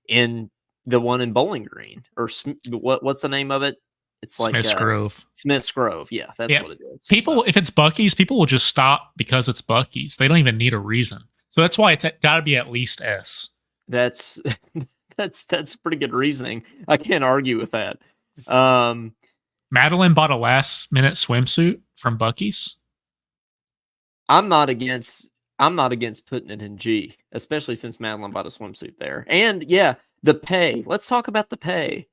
in the one in Bowling Green, or what's the name of it? It's like Smith's Grove. Smith's Grove. Yeah, that's what it is. If it's Buc-ee's, people will just stop because it's Buc-ee's. They don't even need a reason. So that's why it's got to be at least S. That's pretty good reasoning. I can't argue with that. Madeline bought a last-minute swimsuit from Buc-ee's. I'm not against putting it in G, especially since Madeline bought a swimsuit there. And yeah, the pay. Let's talk about the pay.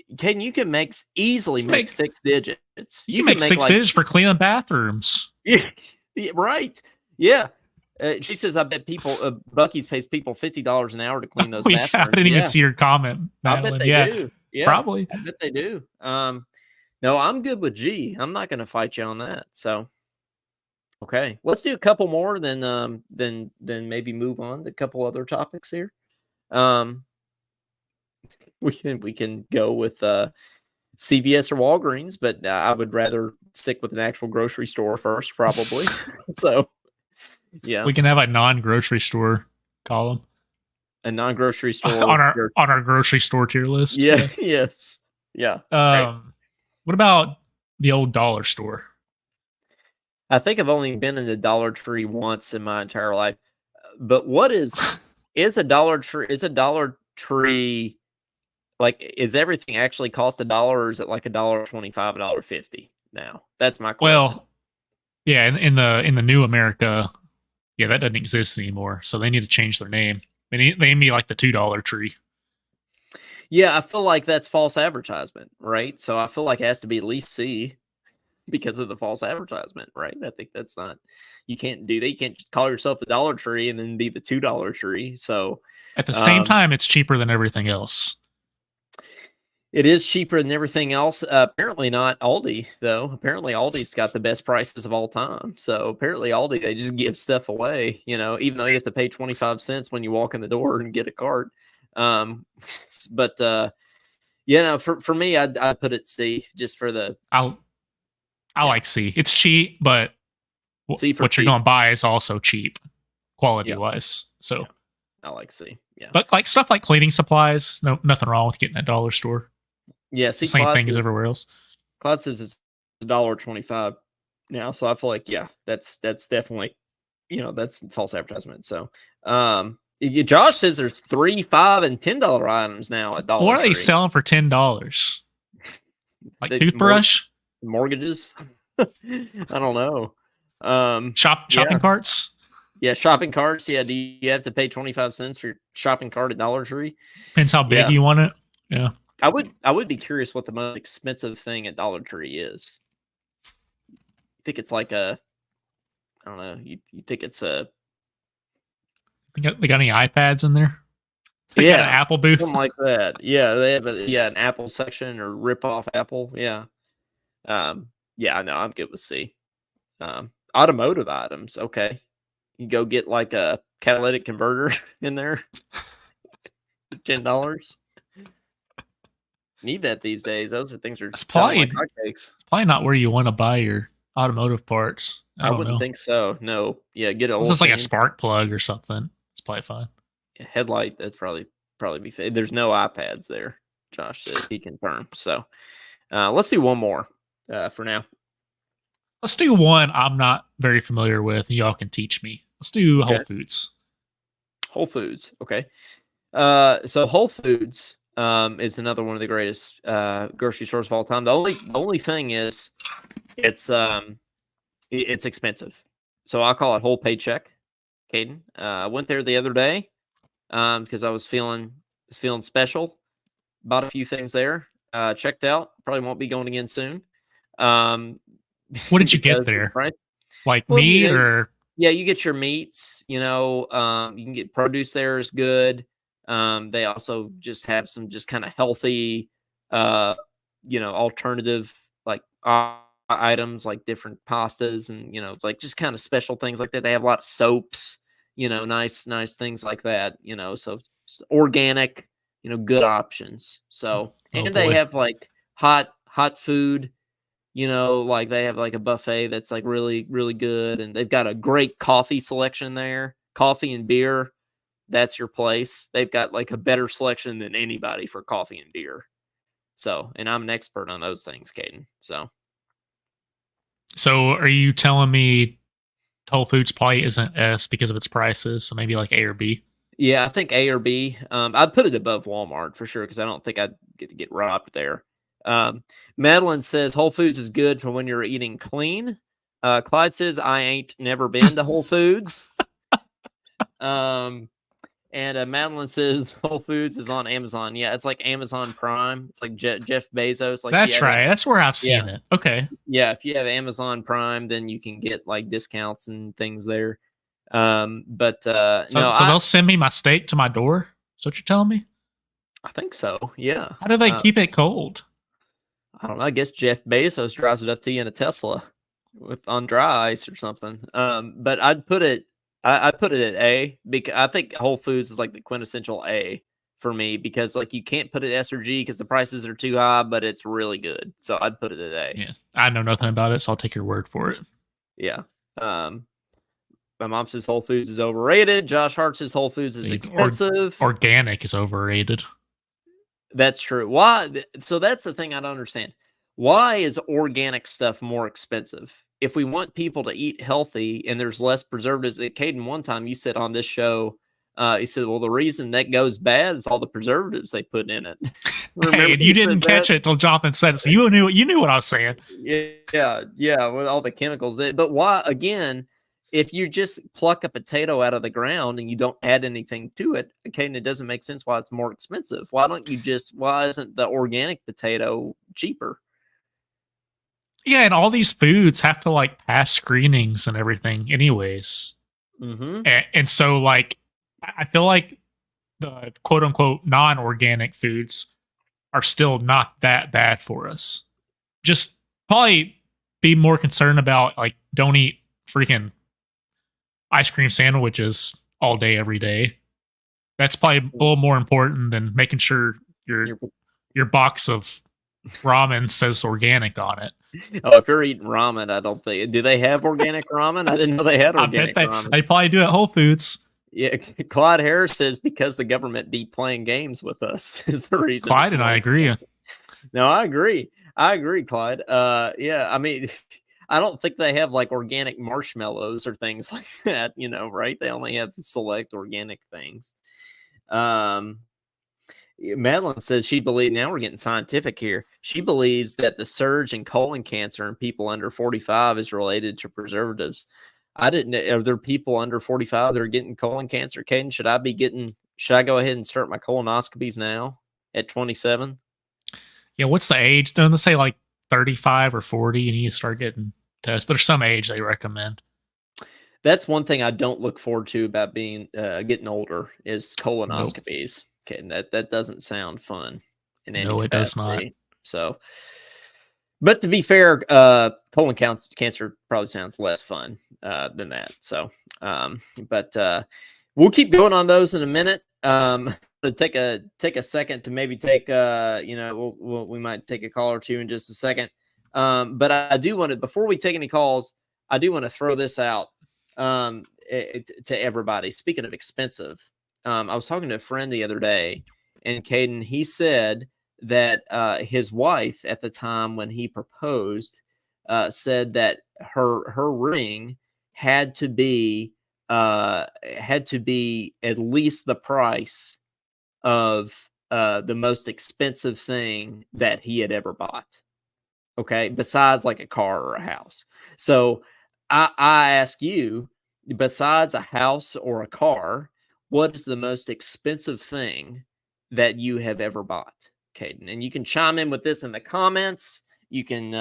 You can easily make 6 digits. You can make 6 digits for cleaning bathrooms. Yeah, right. Yeah. She says, I bet people, Bucky's pays people $50 an hour to clean those Yeah, I bathrooms. didn't even Yeah, see your comment, I bet Madeline. they Yeah, do. Yeah, probably. I bet they do. No, I'm good with G. I'm not going to fight you on that. So, okay, let's do a couple more, then maybe move on to a couple other topics here. Um, we can go with CVS or Walgreens, but I would rather stick with an actual grocery store first, probably. So, yeah, We can have a non-grocery store column a non-grocery store. on our grocery store tier list. Yeah, Yeah. yes, yeah. Right. What about the old dollar store? I think I've only been in the Dollar Tree once in my entire life. But what is a Dollar Tree? Is a Dollar Tree like is everything actually cost $1 or is it like $1.25, $1.50 now? That's my question. Well, yeah, in the new America, yeah, that doesn't exist anymore. So they need to change their name. They need like the $2 tree. Yeah, I feel like that's false advertisement, right? So I feel like it has to be at least C because of the false advertisement, right? I think that's not you can't do that. You can't just call yourself the Dollar Tree and then be the $2 tree. So At the same um time, it's cheaper than everything else. it is cheaper than everything else. Apparently not Aldi, though. Apparently Aldi's got the best prices of all time. So apparently Aldi, they just give stuff away, even though you have to pay 25 cents when you walk in the door and get a card. Um, but for me, I'd put it C just for the I like C. It's cheap, but C for what you're cheap. going to buy is also cheap, quality Yeah, wise. So, yeah, I like C. Yeah, but like stuff like cleaning supplies, nothing wrong with getting at dollar store. yeah. It's the See, same thing as everywhere else. Claude says it's $1.25 now, so I feel like that's definitely that's false advertisement. So, Josh says there's $3, $5, and $10 items now at Dollar What are they Tree. selling for $10? Like The toothbrush, mortgages? I don't know. shopping carts. Yeah, shopping carts. Yeah, do you have to pay 25 cents for your shopping cart at Dollar Tree? Depends how big Yeah, you want it. Yeah, I would be curious what the most expensive thing at Dollar Tree is. I think it's like I don't know. You think it's a they got any iPads in there? They got an Apple booth. something like that. Yeah, they have an Apple section or rip off Apple. Yeah. Yeah, no, I'm good with C. Automotive items, okay. You go get like a catalytic converter in there, $10. Need that these days. Those things are It's selling probably like hotcakes. probably not where you want to buy your automotive parts. I don't wouldn't know. think so. No. Yeah, get an This oil is like a change. spark plug or something. It's probably fine. Headlight. That's probably be. There's no iPads there. Josh says he confirmed. So, let's do one more for now. Let's do one I'm not very familiar with, and y'all can teach me. Let's do Whole Foods. Whole Foods. Okay. So Whole Foods is another one of the greatest grocery stores of all time. The only thing is it's expensive. So I call it whole paycheck. Caden. I went there the other day because I was feeling special. Bought a few things there. Checked out. Probably won't be going again soon. What did you get there? Right? Like meat or? Yeah, you get your meats. You can get produce there is good. They also just have some just kind of healthy, alternative like items like different pastas and like just kind of special things like that. They have a lot of soaps. Nice things like that. So organic. Good options. So they have like hot food. Like they have like a buffet that's like really, really good. And they've got a great coffee selection there. Coffee and beer, that's your place. They've got like a better selection than anybody for coffee and beer. So, and I'm an expert on those things, Caden. So are you telling me Whole Foods probably isn't S because of its prices? So maybe like A or B? Yeah, I think A or B. I'd put it above Walmart for sure because I don't think I'd get robbed there. Madeline says Whole Foods is good for when you're eating clean. Clyde says I ain't never been to Whole Foods. And Madeline says Whole Foods is on Amazon. Yeah, it's like Amazon Prime. It's like Jeff Bezos. Like, That's right. That's where I've yeah, seen it. Okay. yeah. If you have Amazon Prime, then you can get like discounts and things there. But no, So they'll send me my steak to my door. Is what you're telling me? I think so. Yeah. How do they keep it cold? I don't know. I guess Jeff Bezos drives it up to you in a Tesla with on dry ice or something. But I'd put it at A, because I think Whole Foods is like the quintessential A for me, because like you can't put it S or G because the prices are too high, but it's really good. So I'd put it at A. Yeah, I know nothing about it, so I'll take your word for it. Yeah. My mom says Whole Foods is overrated. Josh Hart says Whole Foods is expensive. Organic is overrated. That's true. Why? So that's the thing I don't understand. Why is organic stuff more expensive? If we want people to eat healthy and there's less preservatives, Caden, one time you said on this show, you said, well, the reason that goes bad is all the preservatives they put in it. Hey, you didn't catch it till Jonathan said it, so you knew what I was saying. Yeah, with all the chemicals. But why, again, if you just pluck a potato out of the ground and you don't add anything to it, okay, it doesn't make sense why it's more expensive. Why isn't the organic potato cheaper? Yeah, and all these foods have to like pass screenings and everything anyways. Mm-hmm. And so like, I feel like the quote unquote non-organic foods are still not that bad for us. Just probably be more concerned about like, don't eat freaking ice cream sandwiches all day, every day. That's probably a little more important than making sure your box of ramen says organic on it. Oh, if you're eating ramen, I don't think. Do they have organic ramen? I didn't know they had organic ramen. They probably do at Whole Foods. Yeah, Clyde Harris says because the government be playing games with us is the reason. Clyde and I agree. No, I agree, Clyde. Yeah, I mean, I don't think they have like organic marshmallows or things like that, right? They only have select organic things. Madeline says she believes, now we're getting scientific here. She believes that the surge in colon cancer in people under 45 is related to preservatives. I didn't know. Are there people under 45 that are getting colon cancer? Caden, should I go ahead and start my colonoscopies now at 27? Yeah, what's the age? Don't they say like 35 or 40 and you start getting tests? There's some age they recommend. That's one thing I don't look forward to about being getting older is colonoscopies. Nope. Okay, that doesn't sound fun in any capacity. It does not. So, but to be fair, colon cancer probably sounds less fun than that. So, but we'll keep going on those in a minute. Take a second to maybe take we might take a call or two in just a second. But I do want to, before we take any calls, I do want to throw this out to everybody. Speaking of expensive, I was talking to a friend the other day, and Caden, he said that his wife at the time when he proposed said that her ring had to be at least the price of the most expensive thing that he had ever bought. Okay, besides like a car or a house. So I ask you, besides a house or a car, what is the most expensive thing that you have ever bought, Caden? And you can chime in with this in the comments. You can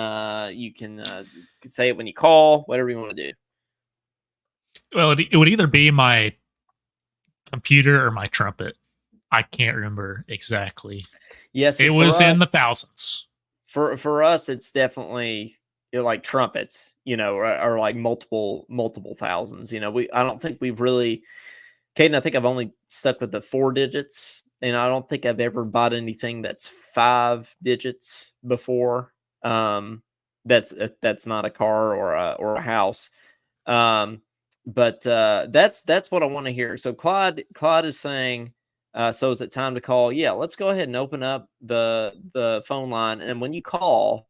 say it when you call, whatever you want to do. Well, it would either be my computer or my trumpet. I can't remember exactly. Yes, it was in the thousands. For us, it's definitely like trumpets, or like multiple thousands. I don't think we've really, Caden, I think I've only stuck with the 4 digits, and I don't think I've ever bought anything that's 5 digits before. That's not a car or a house. But that's what I want to hear. So Claude is saying, so is it time to call? Yeah, let's go ahead and open up the phone line. And when you call,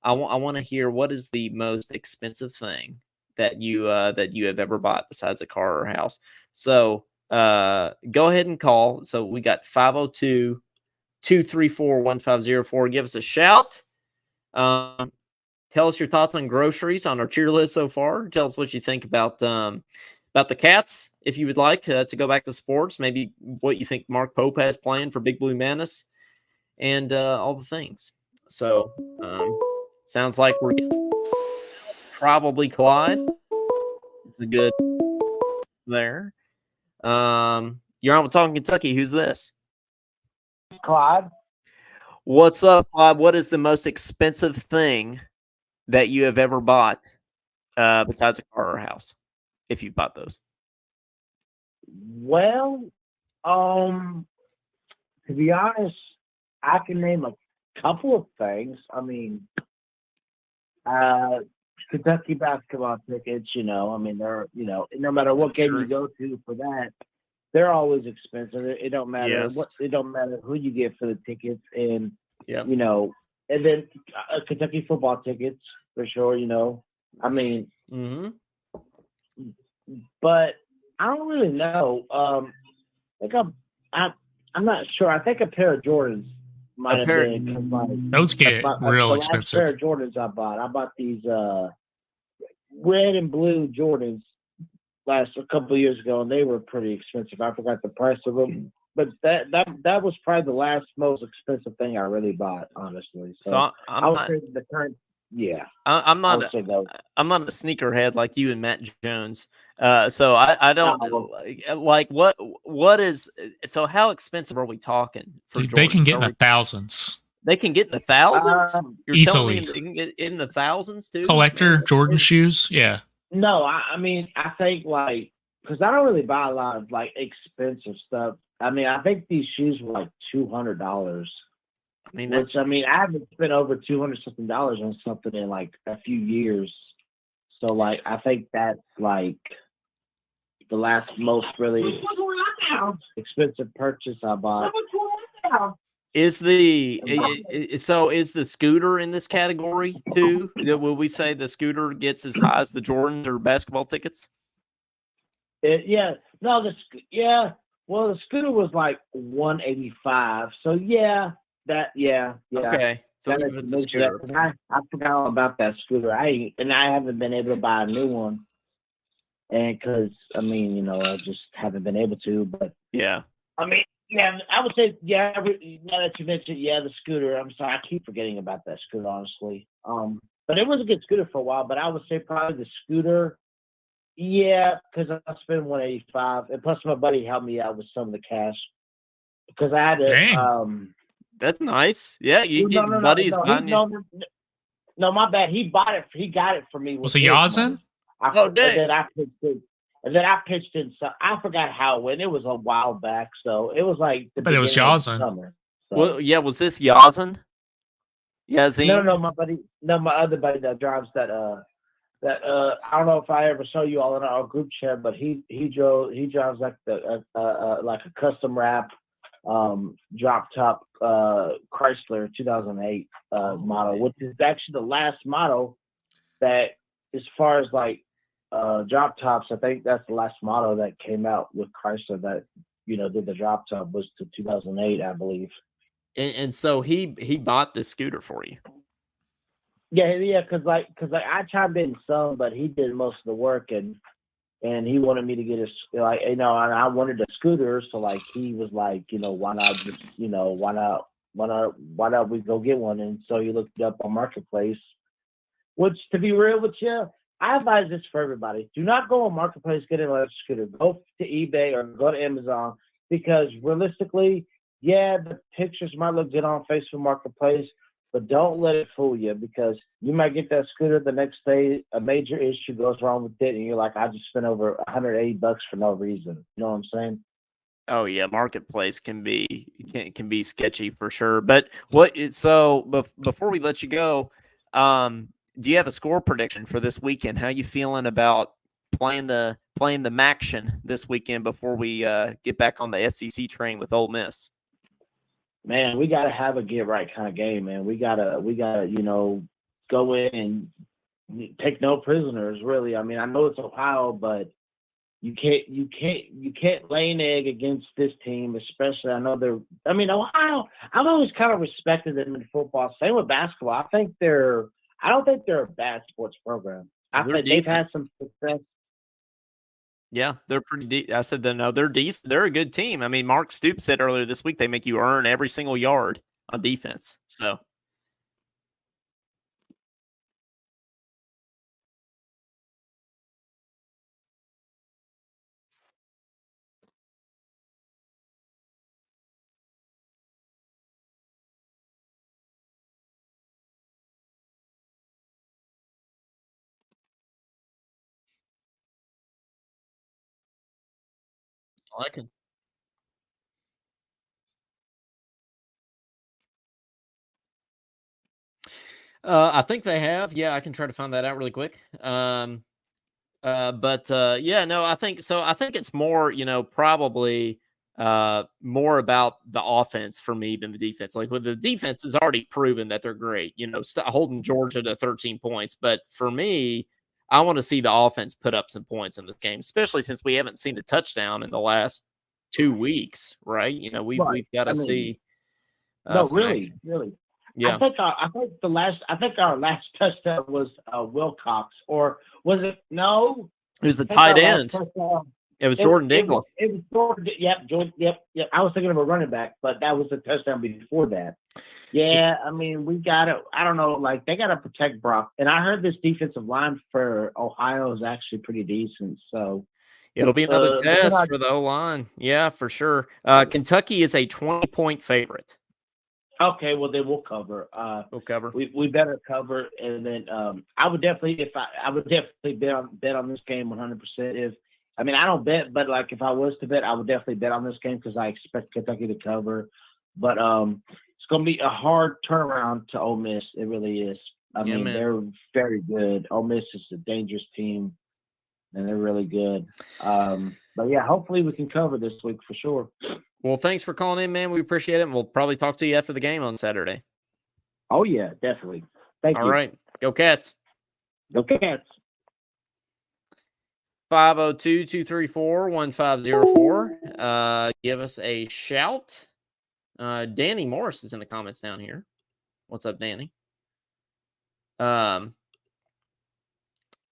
I want to hear what is the most expensive thing that you have ever bought besides a car or a house. So go ahead and call. So we got 502-234-1504. Give us a shout. Tell us your thoughts on groceries on our tier list so far. Tell us what you think about the cats. if you would like to go back to sports, maybe what you think Mark Pope has planned for Big Blue Menace and all the things. So sounds like we're probably Clyde. It's a good there. You're on with Talking Kentucky. Who's this? Clyde. What's up, Clyde? What is the most expensive thing that you have ever bought besides a car or a house, if you've bought those? Well, to be honest, I can name a couple of things. I mean, Kentucky basketball tickets, I mean, they're, no matter what game you go to for that, they're always expensive. It don't matter it don't matter who you get for the tickets, and and then Kentucky football tickets for sure. I mean, but I don't really know. I'm not sure. I think a pair of Jordans might have been. Those get real expensive. Pair of Jordans I bought these red and blue Jordans a couple of years ago, and they were pretty expensive. I forgot the price of them, but that was probably the last most expensive thing I really bought, honestly. So I would say the current. Yeah, I'm not a sneakerhead like you and Matt Jones. So I don't like what is. So how expensive are we talking? Dude, they can get in the thousands. They can get in the thousands. You're easily. Telling me they can get in the thousands too. Collector Jordan shoes, yeah. No, I mean I think because I don't really buy a lot of expensive stuff. I mean I think these shoes were like $200. I mean, I haven't spent over $200 something on something in like a few years. So I think that's the last most really expensive purchase I bought. Is the scooter in this category too? Will we say the scooter gets as high as the Jordans or basketball tickets? Well, the scooter was like $185. So Okay. So the scooter. I forgot all about that scooter. I haven't been able to buy a new one, and because I just haven't been able to. But I would say now that you mentioned the scooter. I'm sorry, I keep forgetting about that scooter, honestly. But it was a good scooter for a while. But I would say probably the scooter. Yeah, because I spent $185, and plus my buddy helped me out with some of the cash because I had to. That's nice. Yeah, you get buddies. No, my bad. He bought it. He got it for me. Was it Yazin? And then I pitched in. So I forgot how it went. It was a while back, so it was like. But it was Yazin. So. Well, yeah. Was this Yazin? Yazin? No, my buddy. No, my other buddy that drives that. I don't know if I ever saw you all in our group chat, but he drives like a custom wrap drop top Chrysler 2008 model, which is actually the last model that, as far as drop tops, I think that's the last model that came out with Chrysler that did the drop top was to 2008, I believe. And so he bought the scooter for you. Yeah, because I chimed in some, but he did most of the work, and he wanted me to get and I wanted a scooter, so he was like, why not just, why not we go get one? And so he looked it up on Marketplace, which, to be real with you, I advise this for everybody: do not go on Marketplace get an electric scooter. Go to eBay or go to Amazon, because realistically, the pictures might look good on Facebook Marketplace. But don't let it fool you, because you might get that scooter the next day, a major issue goes wrong with it, and you're like, I just spent over $180 for no reason. You know what I'm saying? Oh yeah, Marketplace can be sketchy for sure. But before we let you go, do you have a score prediction for this weekend? How you feeling about playing the Maction this weekend before we get back on the SEC train with Ole Miss? Man, we gotta have a get right kind of game, man. We gotta, go in and take no prisoners, really. I mean, I know it's Ohio, but you can't lay an egg against this team, especially. Ohio, I've always kind of respected them in football. Same with basketball. I don't think they're a bad sports program. I think they've had some success. Yeah, they're pretty deep. I said that no, they're decent. They're a good team. I mean, Mark Stoops said earlier this week they make you earn every single yard on defense. So I like it. I think they have. Yeah, I can try to find that out really quick. But yeah, no, I think so. I think it's more, probably more about the offense for me than the defense. Like with the defense has already proven that they're great, holding Georgia to 13 points. But for me, I want to see the offense put up some points in this game, especially since we haven't seen a touchdown in the last 2 weeks, right? We've got I to mean, see no, some really, action. really. Yeah, I think our last touchdown was Wilcox, or was it? No, it was a I think tight our last end. touchdown. It was Jordan Dingle. It was Jordan. Yep, Jordan. Yep. I was thinking of a running back, but that was the touchdown before that. Yeah, I mean, we got to. I don't know. Like they got to protect Brock, and I heard this defensive line for Ohio is actually pretty decent. So It'll be another depending test on for the O-line. Yeah, for sure. Kentucky is a 20-point favorite. okay, well then we'll cover. We'll cover. We better cover, and then I would definitely I would definitely bet on this game 100%. If I mean I don't bet, but like if I was to bet, I would definitely bet on this game because I expect Kentucky to cover. But it's going to be a hard turnaround to Ole Miss. It really is. I Yeah, mean man. they're very good. Ole Miss is a dangerous team, and they're really good. But yeah, hopefully we can cover this week for sure. Well, thanks for calling in, man. We appreciate it. And we'll probably talk to you after the game on Saturday. Oh yeah, definitely. Thank All you. right. Go Cats. Go Cats. 502-234-1504. Give us a shout. Danny Morris is in the comments down here. What's up, Danny? And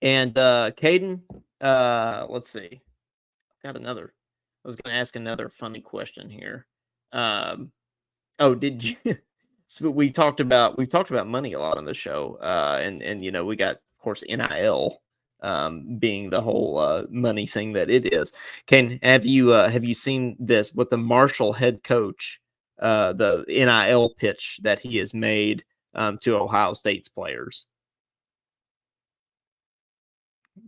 Caden, let's see. Got another. I was going to ask another funny question here. Did you? So we've talked about money a lot on the show, and we got of course NIL being the whole money thing that it is. Ken, have you seen this with the Marshall head coach, the NIL pitch that he has made to Ohio State's players?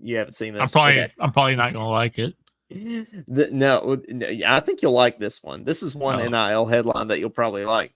You haven't seen this? Okay. I'm probably not gonna like it. No, I think you'll like this one. This is one NIL headline that you'll probably like.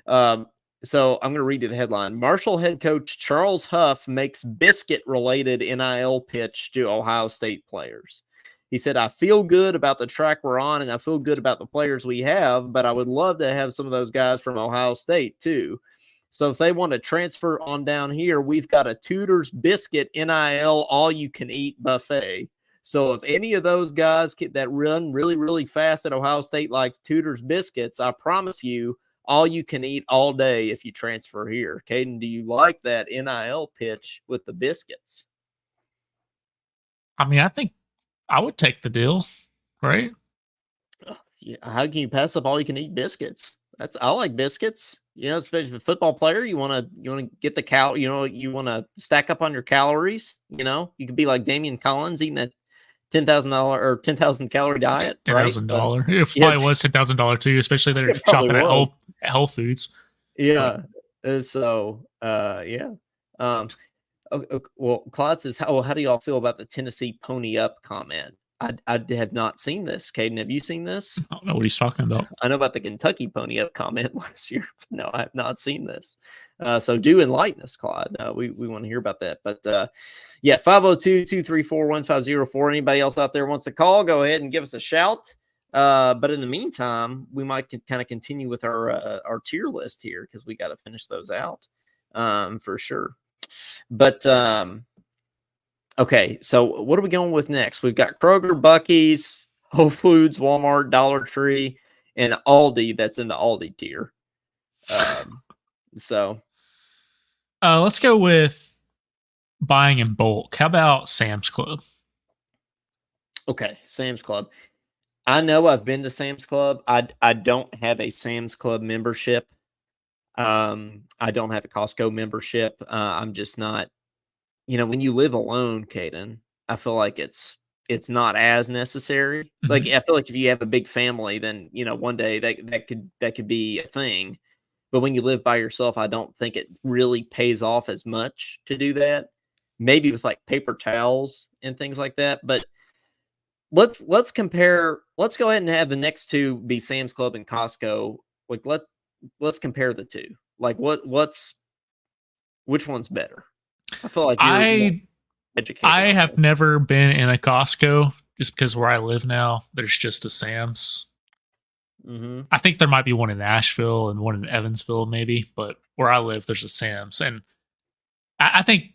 So I'm going to read you the headline. Marshall head coach Charles Huff makes biscuit-related NIL pitch to Ohio State players. He said, I feel good about the track we're on, and I feel good about the players we have, but I would love to have some of those guys from Ohio State, too. So if they want to transfer on down here, we've got a Tudor's Biscuit NIL all-you-can-eat buffet. So if any of those guys that run really, really fast at Ohio State like Tudor's Biscuits, I promise you, all you can eat all day if you transfer here. Caden, do you like that NIL pitch with the biscuits? I mean, I think I would take the deal, right? Yeah, how can you pass up all you can eat biscuits? I like biscuits. Especially if a football player, you want to get the you want to stack up on your calories. You could be like Damian Collins eating a $10,000 or 10,000 calorie diet. $10,000. It probably was $10,000 too, especially they're shopping at Whole Foods. Yeah. So yeah. Well, Claude says, how do y'all feel about the Tennessee pony up comment? I have not seen this. Caden, have you seen this? I don't know what he's talking about. I know about the Kentucky pony up comment last year. No, I have not seen this. So do enlighten us, Claude. We want to hear about that. But yeah, 502-234-1504. Anybody else out there wants to call, go ahead and give us a shout. But in the meantime, we might kind of continue with our tier list here because we got to finish those out for sure. But okay, so what are we going with next? We've got Kroger, Buc-ee's, Whole Foods, Walmart, Dollar Tree, and Aldi. That's in the Aldi tier. So let's go with buying in bulk. How about Sam's Club? Okay, Sam's Club. I know I've been to Sam's Club. I don't have a Sam's Club membership. I don't have a Costco membership. I'm just not. When you live alone, Caden, I feel like it's not as necessary. Like Mhm. I feel like if you have a big family, then one day that could be a thing. But when you live by yourself, I don't think it really pays off as much to do that. Maybe with like paper towels and things like that. But let's compare. Let's go ahead and have the next two be Sam's Club and Costco. Like let's compare the two. Like which one's better? I feel like you're more I educated I on have this. never been in a Costco just because where I live now, there's just a Sam's. Mhm. I think there might be one in Asheville and one in Evansville, maybe, but where I live, there's a Sam's, and I think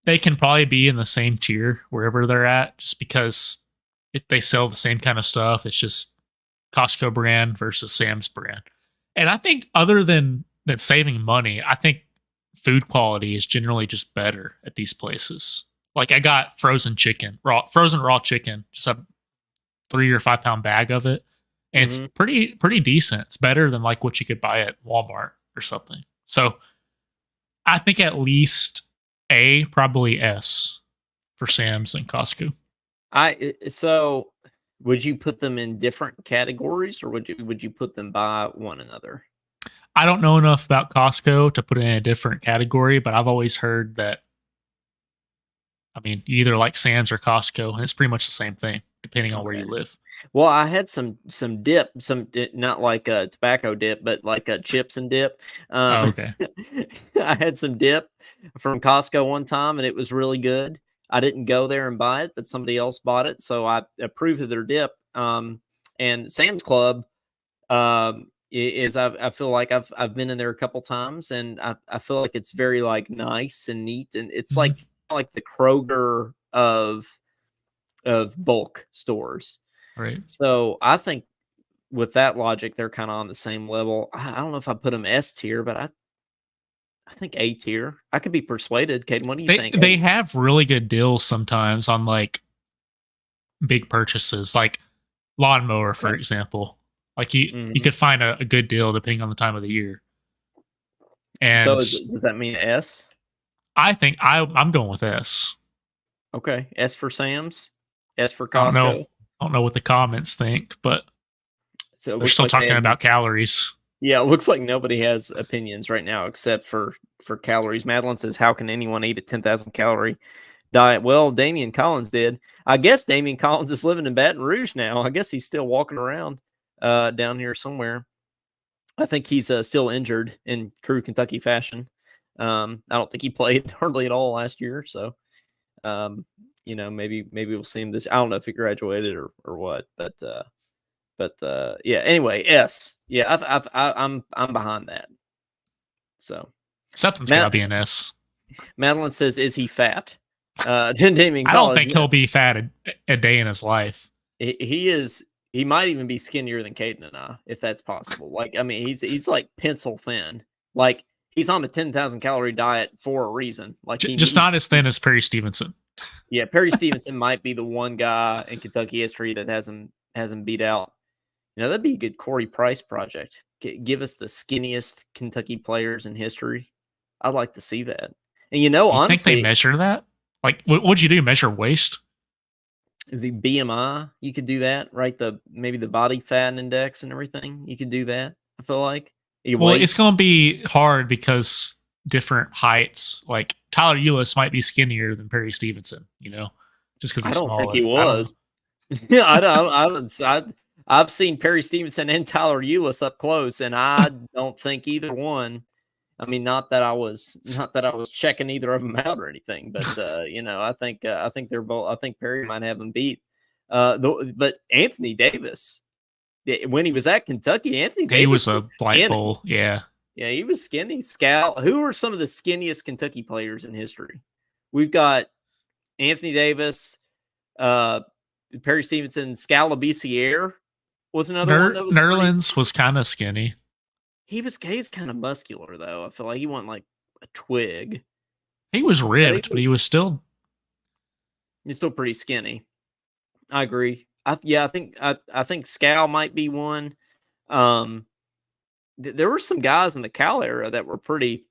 they can probably be in the same tier wherever they're at, just because they sell the same kind of stuff. It's just Costco brand versus Sam's brand, and I think other than saving money, I think food quality is generally just better at these places. Like I got frozen raw chicken, just a 3 or 5 pound bag of it, and it's Mhm. pretty decent. It's better than like what you could buy at Walmart or something. So I think at least A, probably S for Sam's and Costco. So would you put them in different categories or would you put them by one another? I don't know enough about Costco to put it in a different category, but I've always heard that. I mean, you either like Sam's or Costco, and it's pretty much the same thing depending on where Okay. you live. Well, I had some dip, not like a tobacco dip, but like a chips and dip. Oh, Um, okay. I had some dip from Costco one time, and it was really good. I didn't go there and buy it, but somebody else bought it, so I approved of their dip. And Sam's Club is I feel like I've been in there a couple times, and I feel like it's very like nice and neat, and it's Mhm. like the Kroger of bulk stores. Right. So I think with that logic, they're kind of on the same level. I don't know if I put them S tier, but I think A tier. I could be persuaded. Caden, what do you think? They have really good deals sometimes on like big purchases, like lawnmower, for Okay. example. Like you Mhm. could find a good deal depending on the time of the year. So And does that mean S? I think I'm going with S. Okay, S for Sam's, S for I don't know. Costco. I don't know what the comments think, but So it they're looks still like they talking have about calories. yeah, it looks like nobody has opinions right now except for calories. Madeline says, "How can anyone eat a 10,000 calorie diet?" Well, Damian Collins did. I guess Damian Collins is living in Baton Rouge now. I guess he's still walking around down here somewhere. I think he's still injured in true Kentucky fashion. I don't think he played hardly at all last year. So, um, maybe we'll see him this. I don't know if he graduated or what, but yeah. Anyway, S. Yeah, I'm behind that. So, Something's got to Matt be an S. Madeline says, "Is he fat?" Damian I don't Collins. think he'll be fat a day in his life. He is. He might even be skinnier than Caden and I, if that's possible. Like, I mean, he's like pencil thin. Like he's on a 10,000 calorie diet for a reason. Like he Just needs not to as eat. thin as Perry Stevenson. Yeah, Perry Stevenson might be the one guy in Kentucky history that hasn't beat out. That'd be a good Corey Price project. Give us the skinniest Kentucky players in history. I'd like to see that. And You think they honestly, measure that? Like, what'd you do? Measure waist? the BMI, you could do that, right? Maybe the body fat index and everything. You could do that. I feel like your Well, it's weight. going to be hard because different heights. Like Tyler Eulis might be skinnier than Perry Stevenson. Just because I he's don't think he smaller. I don't know. was. Yeah, I've seen Perry Stevenson and Tyler Eulis up close, and I don't think either one. I mean, not that I was checking either of them out or anything, but I think they're both. I think Perry might have them beat. But Anthony Davis, when he was at Kentucky, Anthony He Davis was a was light skinny. pole. Yeah. Yeah, he was skinny. Who are some of the skinniest Kentucky players in history? We've got Anthony Davis, uh, Perry Stevenson, Scalabiciere was another one that was pretty. Nerlens was kind of skinny. He's kind of muscular though. I feel like he wasn't like a twig, He was but he ribbed, but he was was still. he's still pretty skinny. I agree. I think Scal might be one. Um, there were some guys in the Cal era that were pretty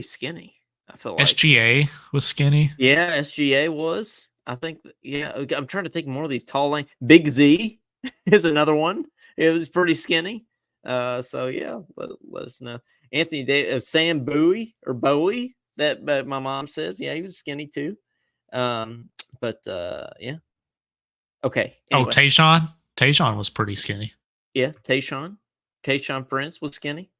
skinny. I feel like. SGA was skinny. Yeah, SGA was. I think. Yeah, I'm trying to think more of these tall lane. Big Z is another one. It was pretty skinny. So yeah, let us know. Anthony Sam Bowie or Bowie. That my mom says. Yeah, he was skinny too. But yeah. Okay. Oh, Anyway, Tayshaun was pretty skinny. yeah, Tayshaun Prince was skinny.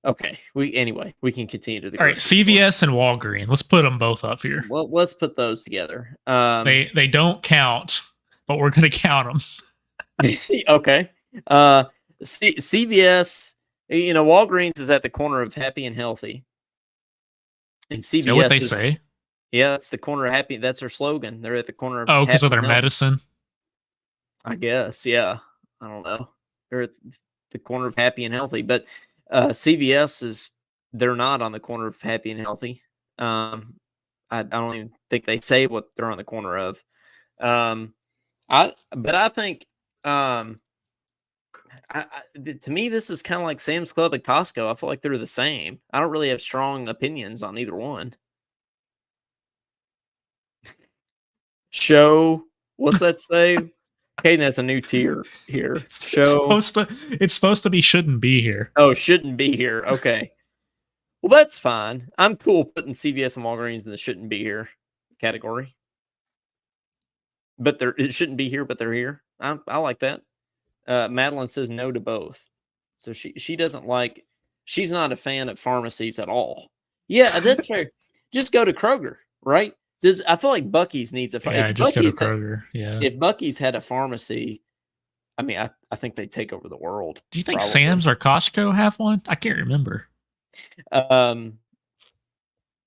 Okay, we can continue to the. All right, CVS and Walgreens. Let's put them both up here. Well, let's put those together. They don't count, but we're gonna count them. Okay. CVS. Walgreens is at the corner of Happy and Healthy, and CVS. Is that what they say? Yeah, that's the corner of Happy. That's their slogan. They're at the corner of. Oh, because of their medicine. I guess. Yeah. I don't know. They're at the corner of Happy and Healthy, but. CVS they're not on the corner of Happy and Healthy. I don't even think they say what they're on the corner of. I think to me this is kind of like Sam's Club and Costco. I feel like they're the same. I don't really have strong opinions on either one. Show, what's that say? Caden has a new tier here. It's supposed to be shouldn't be here. Oh, shouldn't be here. Okay. Well, that's fine. I'm cool putting CVS and Walgreens in the shouldn't be here category. But it shouldn't be here, but they're here. I like that. Madeline says no to both. So she doesn't like, she's not a fan of pharmacies at all. Yeah, that's fair. Just go to Kroger, right? I feel like Buc-ee's needs a pharmacy. Yeah, just go to Kroger. Yeah. If Buc-ee's had a pharmacy, I mean, I think they'd take over the world. Do you think Sam's or Costco have one? I can't remember.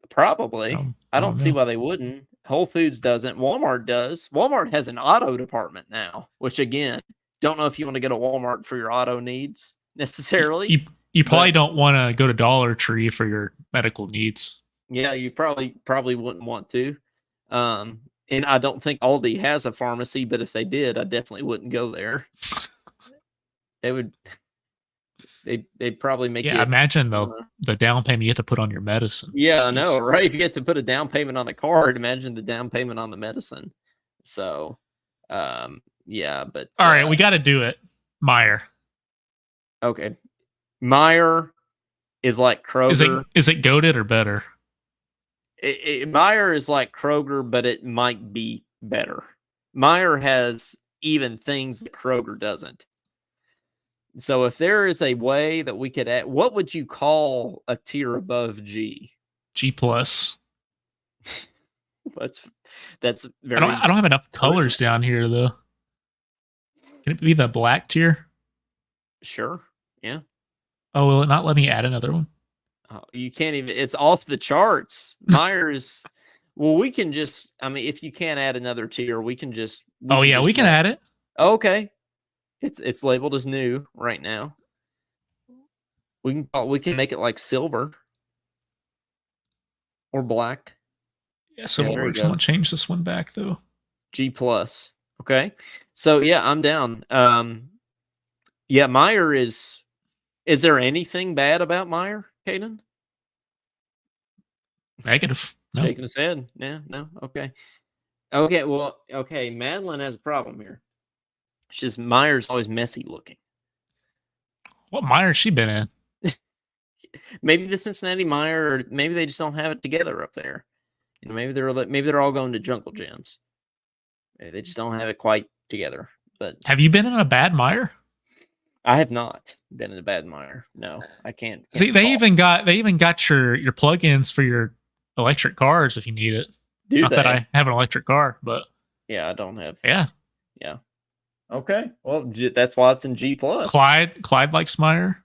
Probably. I don't see why they wouldn't. Whole Foods doesn't. Walmart does. Walmart has an auto department now, which again, don't know if you want to go to Walmart for your auto needs necessarily. You probably don't want to go to Dollar Tree for your medical needs. Yeah, you probably wouldn't want to. And I don't think Aldi has a pharmacy, but if they did, I definitely wouldn't go there. They'd probably make. Yeah, imagine the down payment you have to put on your medicine. Yeah, I know, right? If you get to put a down payment on the card, imagine the down payment on the medicine. So, yeah, but all right, we got to do it. Meijer. Okay, Meijer is like Kroger. Is it goated or better? Meijer is like Kroger, but it might be better. Meijer has even things that Kroger doesn't. So if there is a way that we could add, what would you call a tier above G? G plus. That's very. I don't have enough colors down here though. Can it be the black tier? Sure. Yeah. Oh, will it not let me add another one? You can't even. It's off the charts. Meijer's. Well, we can just. I mean, if you can't add another tier, we can just. We can add it. Okay. It's labeled as new right now. We can make it like silver or black. Yeah, so it works. I'm gonna change this one back though. G plus. Okay. So yeah, I'm down. Yeah, Meijer is. Is there anything bad about Meijer, Caden? Negative. No. Shaking his head. Yeah, no. Okay. Okay, well, okay. Madeline has a problem here. She's Meijer's always messy looking. What Meijer has she been in? Maybe the Cincinnati Meijer, or maybe they just don't have it together up there. You know, maybe they're all going to Jungle Gyms. Maybe they just don't have it quite together. But have you been in a bad Meijer? I have not been in a bad Meijer. No, I can't. See, they even got your plugins for your electric cars if you need it. Not that I have an electric car, but yeah, I don't have. Yeah. Okay, well, that's why it's in G plus. Clyde likes Meijer.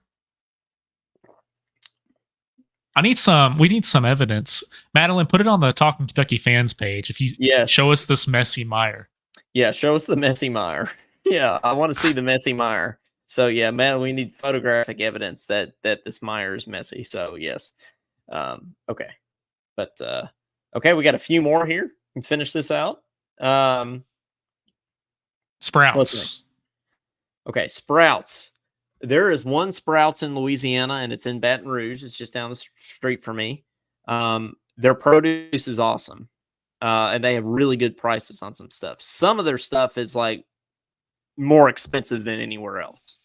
We need some evidence. Madeline, put it on the Talking Kentucky fans page. If you show us this messy Meijer. Yeah, show us the messy Meijer. Yeah, I want to see the messy Meijer. So yeah, man, we need photographic evidence that this Meijer is messy. So yes, okay, but okay, we got a few more here. We can finish this out. What's Sprouts. next? Okay, Sprouts. There is one Sprouts in Louisiana, and it's in Baton Rouge. It's just down the street from me. Their produce is awesome, and they have really good prices on some stuff. Some of their stuff is like more expensive than anywhere else,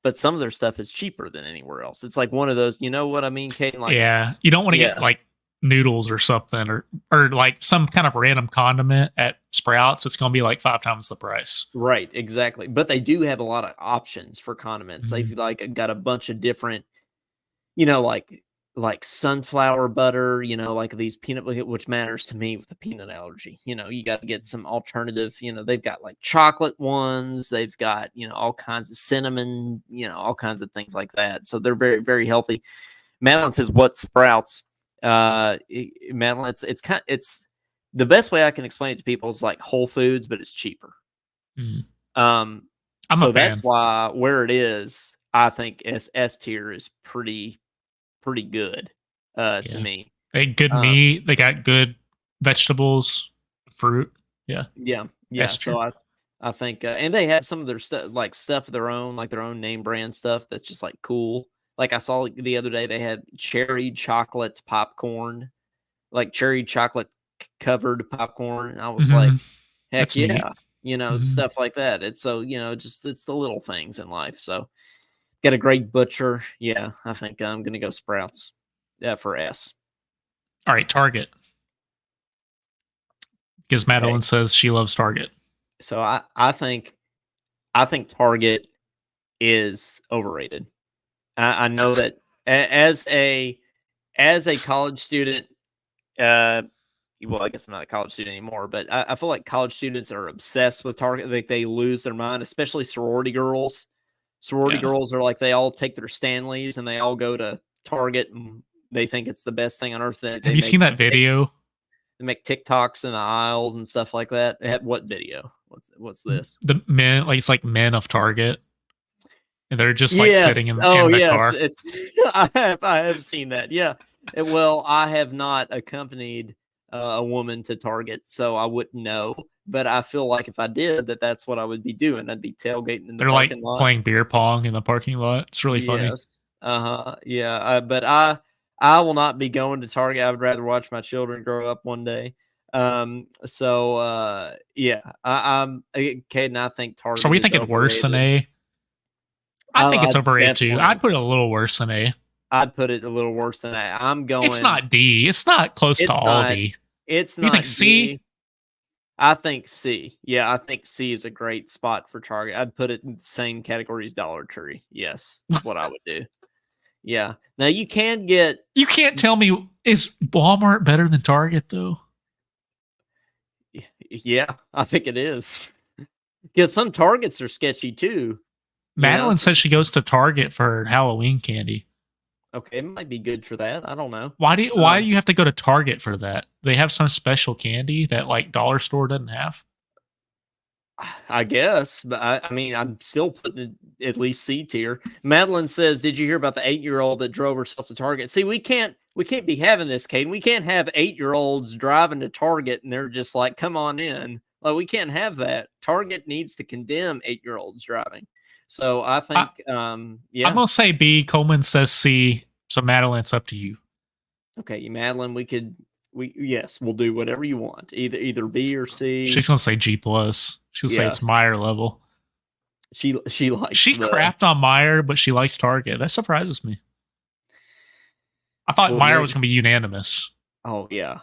but some of their stuff is cheaper than anywhere else. It's like one of those, you know what I mean, Kate? Like, Yeah, you don't want to get yeah, like noodles or something, or like some kind of random condiment at Sprouts. It's going to be like 5 times the price. right, exactly. But they do have a lot of options for condiments. They've like got a bunch of different, you know, like sunflower butter, you know, like these peanut, which matters to me with a peanut allergy. You know, you got to get some alternative, you know, they've got like chocolate ones, they've got, you know, all kinds of cinnamon, you know, all kinds of things like that. So they're very, very healthy. Madeline says, what Sprouts? Madeline, it's the best way I can explain it to people is like Whole Foods, but it's cheaper. Mm. Um, I'm so a fan. that's why where it is, I think S tier is pretty good to me. They good meat. They got good vegetables, fruit. Yeah. Yeah. So I think, and they have some of their stuff, like stuff of their own, like their own name brand stuff that's just like cool. Like I saw the other day, they had cherry chocolate popcorn, like cherry chocolate covered popcorn. And I was like, heck That's yeah, neat. you know, stuff like that. It's so, you know, just it's the little things in life. So got a great butcher. Yeah, I think I'm gonna go Sprouts. Yeah, for S. All right, Target. Because Madeline Okay. says she loves Target. So I think Target is overrated. I know that as a college student, well, I guess I'm not a college student anymore, but I feel like college students are obsessed with Target. Like they lose their mind, especially sorority girls. Sorority girls are like they all take their Stanleys and they all go to Target and they think it's the best thing on earth. Have you seen that video? They make TikToks in the aisles and stuff like that. What video? What's this? The men, like it's like men of Target, and they're just like Yes. sitting in Oh, the yes. car. It's, I have seen that. Yeah. Well, I have not accompanied a woman to Target, so I wouldn't know. But I feel like if I did, that's what I would be doing. I'd be tailgating in the They're like parking lot. playing beer pong in the parking lot. It's really funny. Yes. Yeah. But I will not be going to Target. I would rather watch my children grow up one day. Yeah. I'm Caden. I think Target. So are we is thinking worse than overrated. A? I think it's I'd overrated too. definitely- I'd put it a little worse than A. I'd put it a little worse than that. I'm going. It's not D. It's not close to all D. It's You not think C? D. I think C. Yeah, I think C is a great spot for Target. I'd put it in the same category as Dollar Tree. Yes, that's what I would do. Yeah. Now you can get. You can't tell me, is Walmart better than Target though? Yeah, I think it is. Because some Targets are sketchy too. Madeline says she goes to Target for Halloween candy. Okay, it might be good for that. I don't know. Why do you have to go to Target for that? They have some special candy that like dollar store doesn't have. I guess, but I mean, I'm still putting it at least C tier. Madeline says, "Did you hear about the 8-year-old that drove herself to Target?" See, we can't be having this, Caden. We can't have 8-year-olds driving to Target and they're just like, "Come on in." Like, we can't have that. Target needs to condemn 8-year-olds driving. So I think, yeah. I'm gonna say B. Coleman says C. So Madeline, it's up to you. Okay, Madeline, yes, we'll do whatever you want. Either B or C. She's gonna say G plus. She'll say it's Meijer level. She likes. She crapped on Meijer, but she likes Target. That surprises me. I thought Meijer was gonna be unanimous. Oh yeah.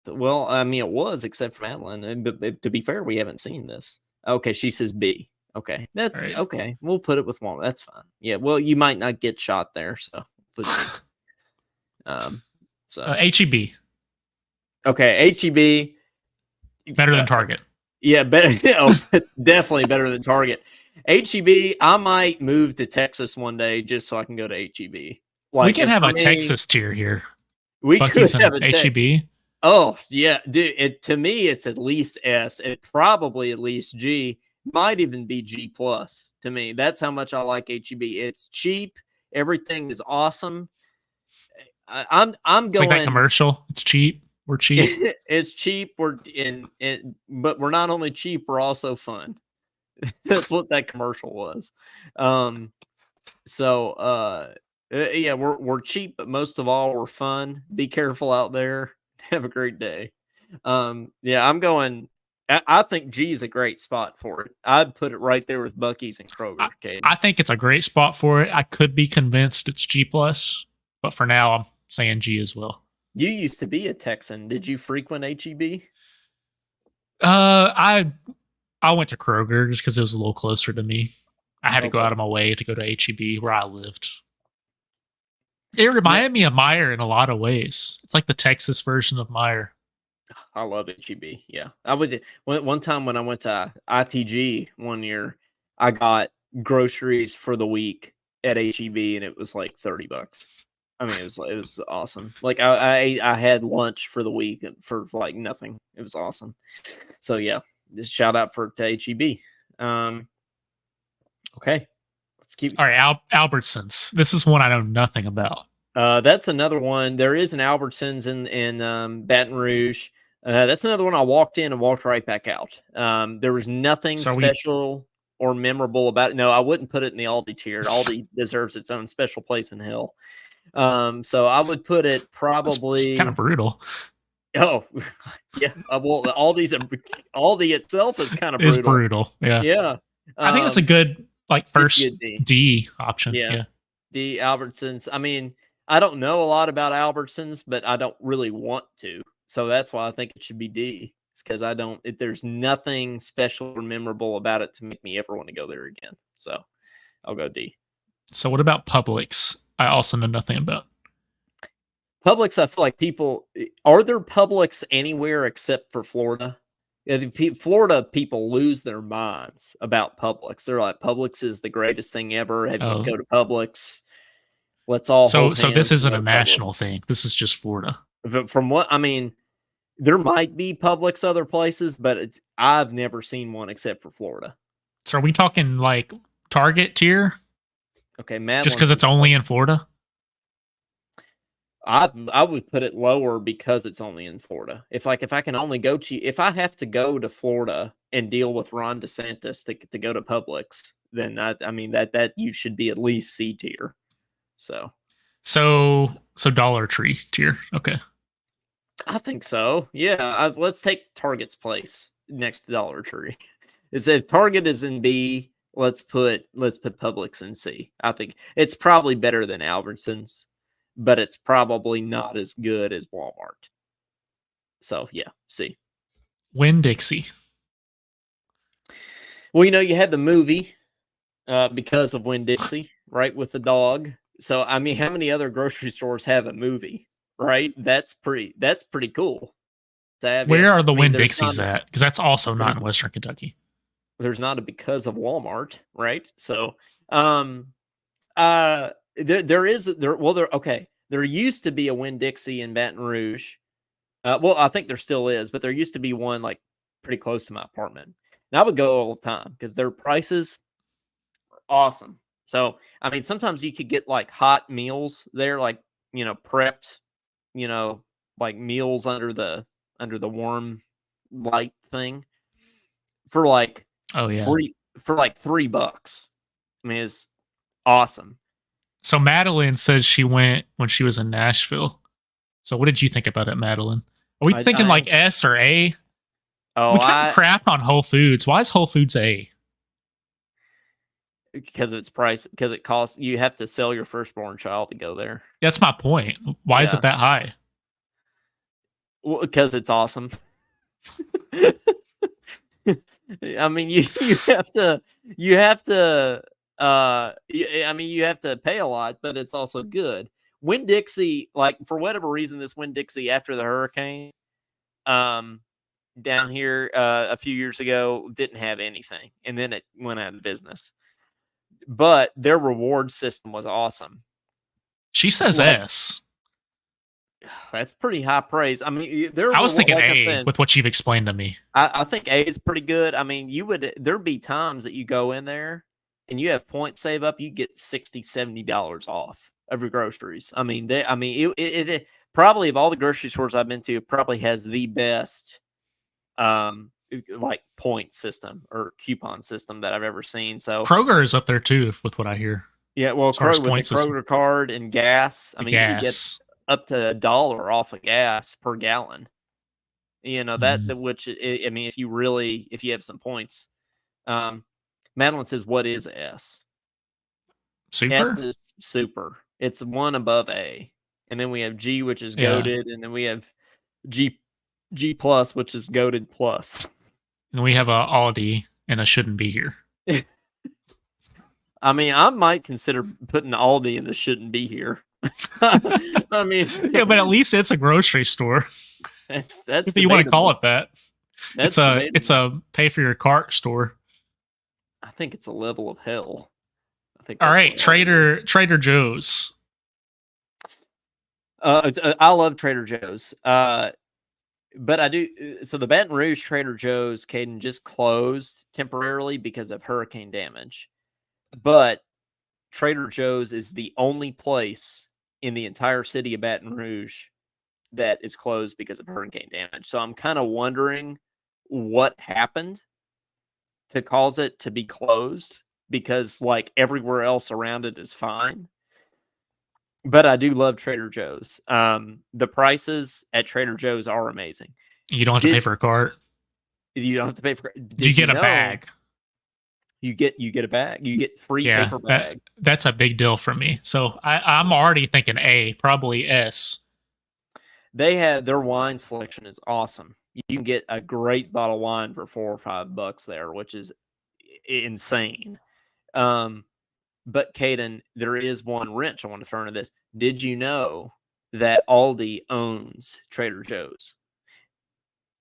Well, I mean, it was except for Madeline. But to be fair, we haven't seen this. Okay, she says B. Okay, that's right. Okay. We'll put it with Walmart. That's fine. Yeah. Well, you might not get shot there, so. HEB. Okay, HEB. Better than Target. Yeah, better. It's definitely better than Target. HEB. I might move to Texas one day just so I can go to HEB. Like, we can have a Texas tier here. We could have a HEB. Oh yeah, dude. To me, it's at least S. It probably at least G. Might even be G plus. To me, that's how much I like HEB. It's cheap. Everything is awesome. I'm going. It's like that commercial. It's cheap. We're cheap. It's cheap. But we're not only cheap, we're also fun. That's what that commercial was. Yeah, we're cheap, but most of all, we're fun. Be careful out there. Have a great day. Yeah, I'm going. I think G is a great spot for it. I'd put it right there with Bucky's and Kroger. I think it's a great spot for it. I could be convinced it's G plus, but for now, I'm saying G as well. You used to be a Texan. Did you frequent HEB? I went to Kroger just because it was a little closer to me. I had to go out of my way to go to HEB where I lived. It reminded me of Meijer in a lot of ways. It's like the Texas version of Meijer. I love HEB. Yeah, I would. One time when I went to ITG one year, I got groceries for the week at HEB, and it was like $30. I mean, it was awesome. Like I had lunch for the week for like nothing. It was awesome. So yeah, just shout out to HEB. Okay, let's keep. All right, Albertsons. This is one I know nothing about. That's another one. There is an Albertsons in Baton Rouge. That's another one I walked in and walked right back out. There was nothing special or memorable about it. No, I wouldn't put it in the Aldi tier. Aldi deserves its own special place in hell. So I would put it probably kind of brutal. Oh, yeah. Well, Aldi itself is kind of brutal. It's brutal. Yeah. Yeah. I think that's a good first D option. Yeah. D Albertsons. I mean, I don't know a lot about Albertsons, but I don't really want to. So that's why I think it should be D. It's because there's nothing special or memorable about it to make me ever want to go there again. So I'll go D. So what about Publix? I also know nothing about. Publix, I feel like are there Publix anywhere except for Florida? Florida people lose their minds about Publix. They're like, Publix is the greatest thing ever. Hey, let's go to Publix. Let's all. So this isn't a national thing. This is just Florida. From what I mean, there might be Publix other places, but I've never seen one except for Florida. So are we talking like Target tier? Okay, Matt. Just because it's only in Florida. I would put it lower because it's only in Florida. If I have to go to Florida and deal with Ron DeSantis to go to Publix, then that you should be at least C tier. So Dollar Tree tier. Okay. I think so. Yeah. Let's take Target's place next to Dollar Tree. If Target is in B, let's put Publix in C. I think it's probably better than Albertsons, but it's probably not as good as Walmart. So yeah, C. Winn-Dixie. Well, you had the movie because of Winn-Dixie, right, with the dog. So I mean, how many other grocery stores have a movie, right? That's pretty cool. Where are the Winn-Dixies at? Because that's also not in Western Kentucky. There's not a because of Walmart, right? So there used to be a Winn-Dixie in Baton Rouge. Well, I think there still is, but there used to be one like pretty close to my apartment. And I would go all the time because their prices are awesome. So, I mean, sometimes you could get like hot meals there, like, prepped, like meals under the warm light thing for like, for like $3. I mean, it's awesome. So Madeline says she went when she was in Nashville. So what did you think about it, Madeline? Are we thinking like S or A? Oh, we kind of crap on Whole Foods. Why is Whole Foods A? Because of its price. Because it costs. You have to sell your firstborn child to go there. That's my point. Why is it that high? Well, because it's awesome. I mean, you have to you have to pay a lot, but it's also good. Winn-Dixie, like for whatever reason, this Winn-Dixie after the hurricane, down here a few years ago didn't have anything, and then it went out of business. But their reward system was awesome. She says S. That's pretty high praise. I mean, I was thinking A with what you've explained to me. I think A is pretty good. I mean, there'd be times that you go in there and you have points save up, you get $60, $70 off of your groceries. I mean, probably of all the grocery stores I've been to, it probably has the best like point system or coupon system that I've ever seen. So Kroger is up there too, with what I hear. yeah, well, As far as Kroger with the point system. Kroger card and gas, I The mean, you could get gas. up to $1 off of gas per gallon. You know that, Mhm. which I mean, if you have some points. Madeline says, "What is S?" S Super? is super. It's one above A, and then we have G, which is Yeah. goated, and then we have G plus, which is goated plus. And we have a Aldi and a shouldn't be here. I mean, I might consider putting Aldi in the shouldn't be here. I mean, Yeah, but at least it's a grocery store. that's If you want to call it that. That's It's a pay for your cart store. I think it's a level of hell. I think. All That's right, Trader Joe's. I love Trader Joe's. But I do. So the Baton Rouge Trader Joe's, Caden, just closed temporarily because of hurricane damage. But Trader Joe's is the only place in the entire city of Baton Rouge that is closed because of hurricane damage. So I'm kind of wondering what happened to cause it to be closed, because like everywhere else around it is fine. But I do love Trader Joe's. The prices at Trader Joe's are amazing. You don't have to pay for a cart. You don't have to pay for. Do you get a bag? You get a bag. You get free paper bag. That's a big deal for me. So I'm already thinking A, probably S. They have their wine selection is awesome. You can get a great bottle of wine for $4 or $5 there, which is insane. But Caden, there is one wrench I want to throw into this. Did you know that Aldi owns Trader Joe's?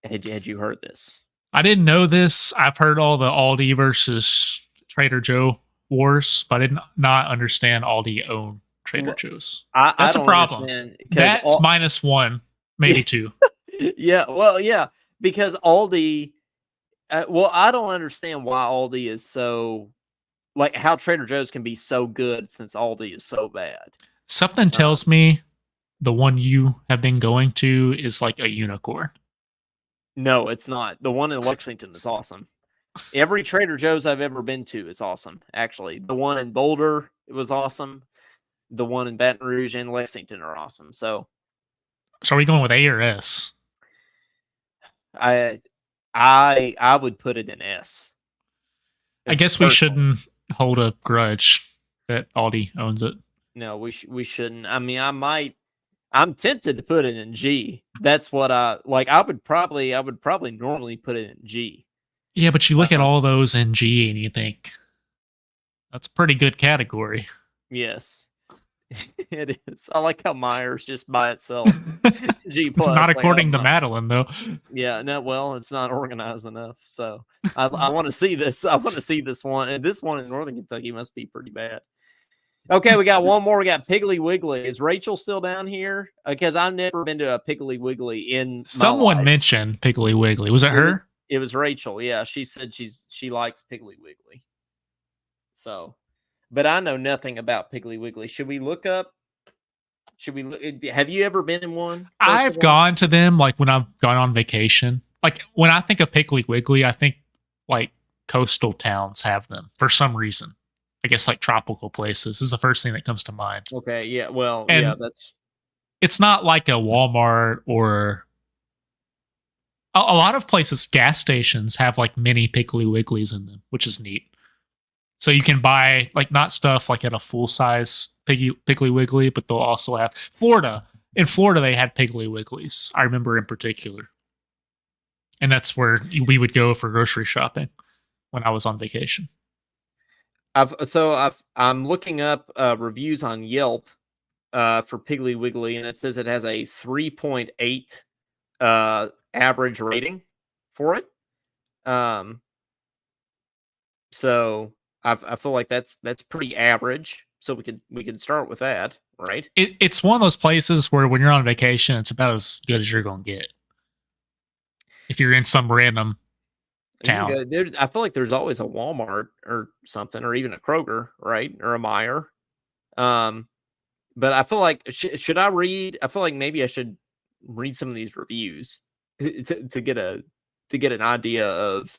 Had you heard this? I didn't know this. I've heard all the Aldi versus Trader Joe wars, but I did not understand Aldi own Trader Joe's. That's a problem. That's -1, maybe 2. Yeah, well, yeah, because Aldi. Well, I don't understand why Aldi is so, like, how Trader Joe's can be so good since Aldi is so bad. Something tells me the one you have been going to is like a unicorn. No, it's not. The one in Lexington is awesome. Every Trader Joe's I've ever been to is awesome, actually. The one in Boulder, it was awesome. The one in Baton Rouge and Lexington are awesome. So are we going with A or S? I would put it in S. I guess we shouldn't hold a grudge that Aldi owns it. No, we shouldn't. I mean, I'm tempted to put it in G. That's what I like. I would probably normally put it in G. Yeah, but you look at all those in G and you think that's a pretty good category. Yes, it is. I like how Meijer's just by itself. G plus. Not according to Madeline, though. Yeah, no. Well, it's not organized enough. So I want to see this. I want to see this one. And this one in Northern Kentucky must be pretty bad. Okay, we got one more. We got Piggly Wiggly. Is Rachel still down here? Because I've never been to a Piggly Wiggly in Someone my life. mentioned Piggly Wiggly. Was it her? It was Rachel. Yeah, she said she likes Piggly Wiggly. So, but I know nothing about Piggly Wiggly. Should we look up? Have you ever been in one? I've gone to them like when I've gone on vacation. Like when I think of Piggly Wiggly, I think like coastal towns have them for some reason. I guess like tropical places is the first thing that comes to mind. Okay, yeah, well, and yeah, that's. It's not like a Walmart or a lot of places. Gas stations have like mini Piggly Wigglies in them, which is neat. So you can buy like not stuff like at a full size Piggly Wiggly, but they'll also have Florida. In Florida, they had Piggly Wigglies. I remember in particular, and that's where we would go for grocery shopping when I was on vacation. I'm looking up reviews on Yelp for Piggly Wiggly, and it says it has a 3.8 average rating for it. So I feel like that's pretty average. So we could start with that, right? It's one of those places where when you're on vacation, it's about as good as you're gonna get. If you're in some random town. I feel like there's always a Walmart or something, or even a Kroger, right? Or a Meijer. but I feel like should I read? I feel like maybe I should read some of these reviews to get an idea of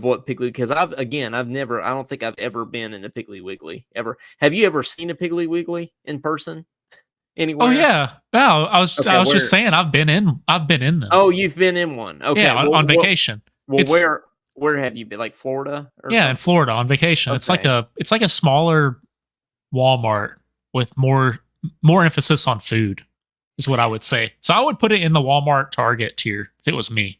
what Piggly, because I don't think I've ever been in a Piggly Wiggly ever. Have you ever seen a Piggly Wiggly in person anywhere? Oh yeah. No, I was where? just saying I've been in them. Oh, you've been in one. Okay. Yeah, on vacation. Well, where have you been? Like Florida or yeah, something? in Florida on vacation. Okay. It's like a smaller Walmart with more emphasis on food, is what I would say. So I would put it in the Walmart Target tier if it was me.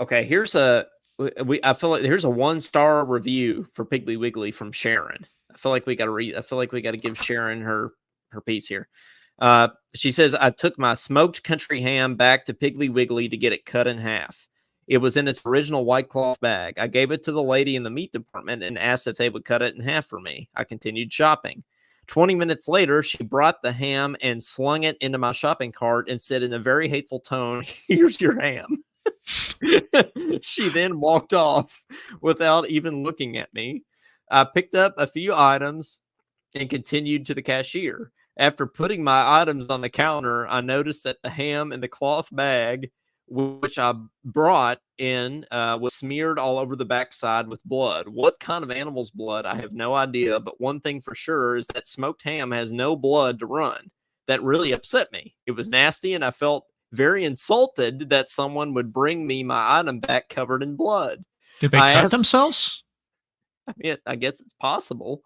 Okay, I feel like here's a 1-star review for Piggly Wiggly from Sharon. I feel like we got to give Sharon her piece here. She says, I took my smoked country ham back to Piggly Wiggly to get it cut in half. It was in its original white cloth bag. I gave it to the lady in the meat department and asked if they would cut it in half for me. I continued shopping. 20 minutes later, she brought the ham and slung it into my shopping cart and said in a very hateful tone, "Here's your ham." She then walked off without even looking at me. I picked up a few items and continued to the cashier. After putting my items on the counter, I noticed that the ham in the cloth bag, which I brought in, was smeared all over the backside with blood. What kind of animal's blood? I have no idea. But one thing for sure is that smoked ham has no blood to run. That really upset me. It was nasty, and I felt very insulted that someone would bring me my item back covered in blood. Did they cut themselves? I mean, I guess it's possible.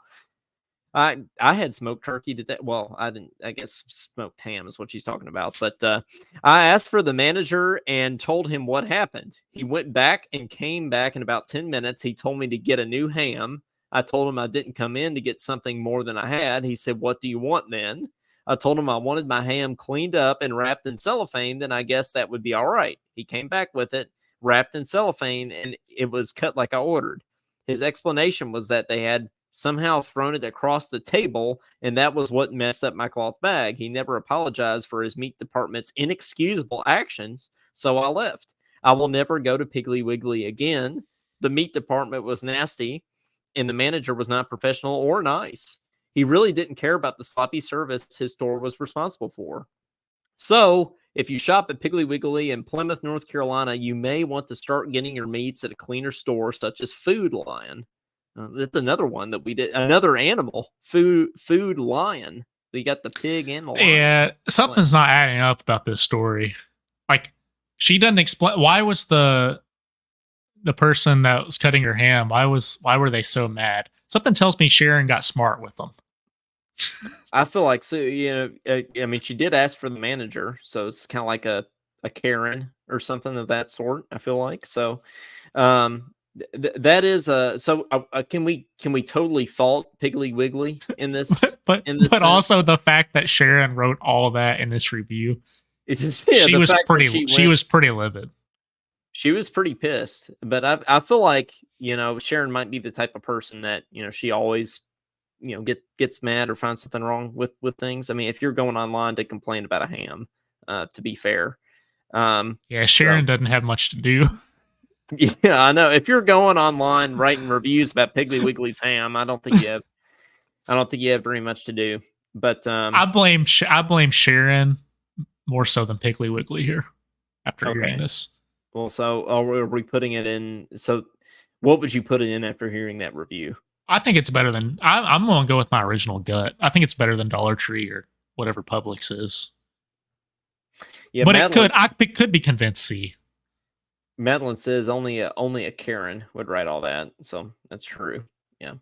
I had smoked turkey today. Well, I didn't. I guess smoked ham is what she's talking about. But I asked for the manager and told him what happened. He went back and came back in about 10 minutes. He told me to get a new ham. I told him I didn't come in to get something more than I had. He said, "What do you want then?" I told him I wanted my ham cleaned up and wrapped in cellophane. Then I guess that would be all right. He came back with it, wrapped in cellophane, and it was cut like I ordered. His explanation was that they had somehow thrown it across the table, and that was what messed up my cloth bag. He never apologized for his meat department's inexcusable actions, so I left. I will never go to Piggly Wiggly again. The meat department was nasty, and the manager was not professional or nice. He really didn't care about the sloppy service his store was responsible for. So, if you shop at Piggly Wiggly in Plymouth, North Carolina, you may want to start getting your meats at a cleaner store such as Food Lion. That's another one that we did. Another animal, Food Lion. You got the pig and the lion. Yeah, something's not adding up about this story. Like, she doesn't explain why was the person that was cutting her ham. Why were they so mad? Something tells me Sharon got smart with them. I feel like, so, I mean, she did ask for the manager, so it's kind of like a Karen or something of that sort. I feel like so. That is so. Can we totally fault Piggly Wiggly in this? but sense? Also the fact that Sharon wrote all that in this review. She was pretty livid. She was pretty pissed, but I feel like Sharon might be the type of person that she always gets mad or finds something wrong with things. I mean, if you're going online to complain about a ham, to be fair, Sharon doesn't have much to do. Yeah, I know. If you're going online writing reviews about Piggly Wiggly's ham, I don't think you have very much to do. But I blame Sharon more so than Piggly Wiggly here after hearing this. Well, so are we putting it in? So, what would you put it in after hearing that review? I think it's better than I'm going to go with my original gut. I think it's better than Dollar Tree or whatever Publix is. Yeah, but it could be convinced C. Madeline says only a Karen would write all that, so that's true. Yeah.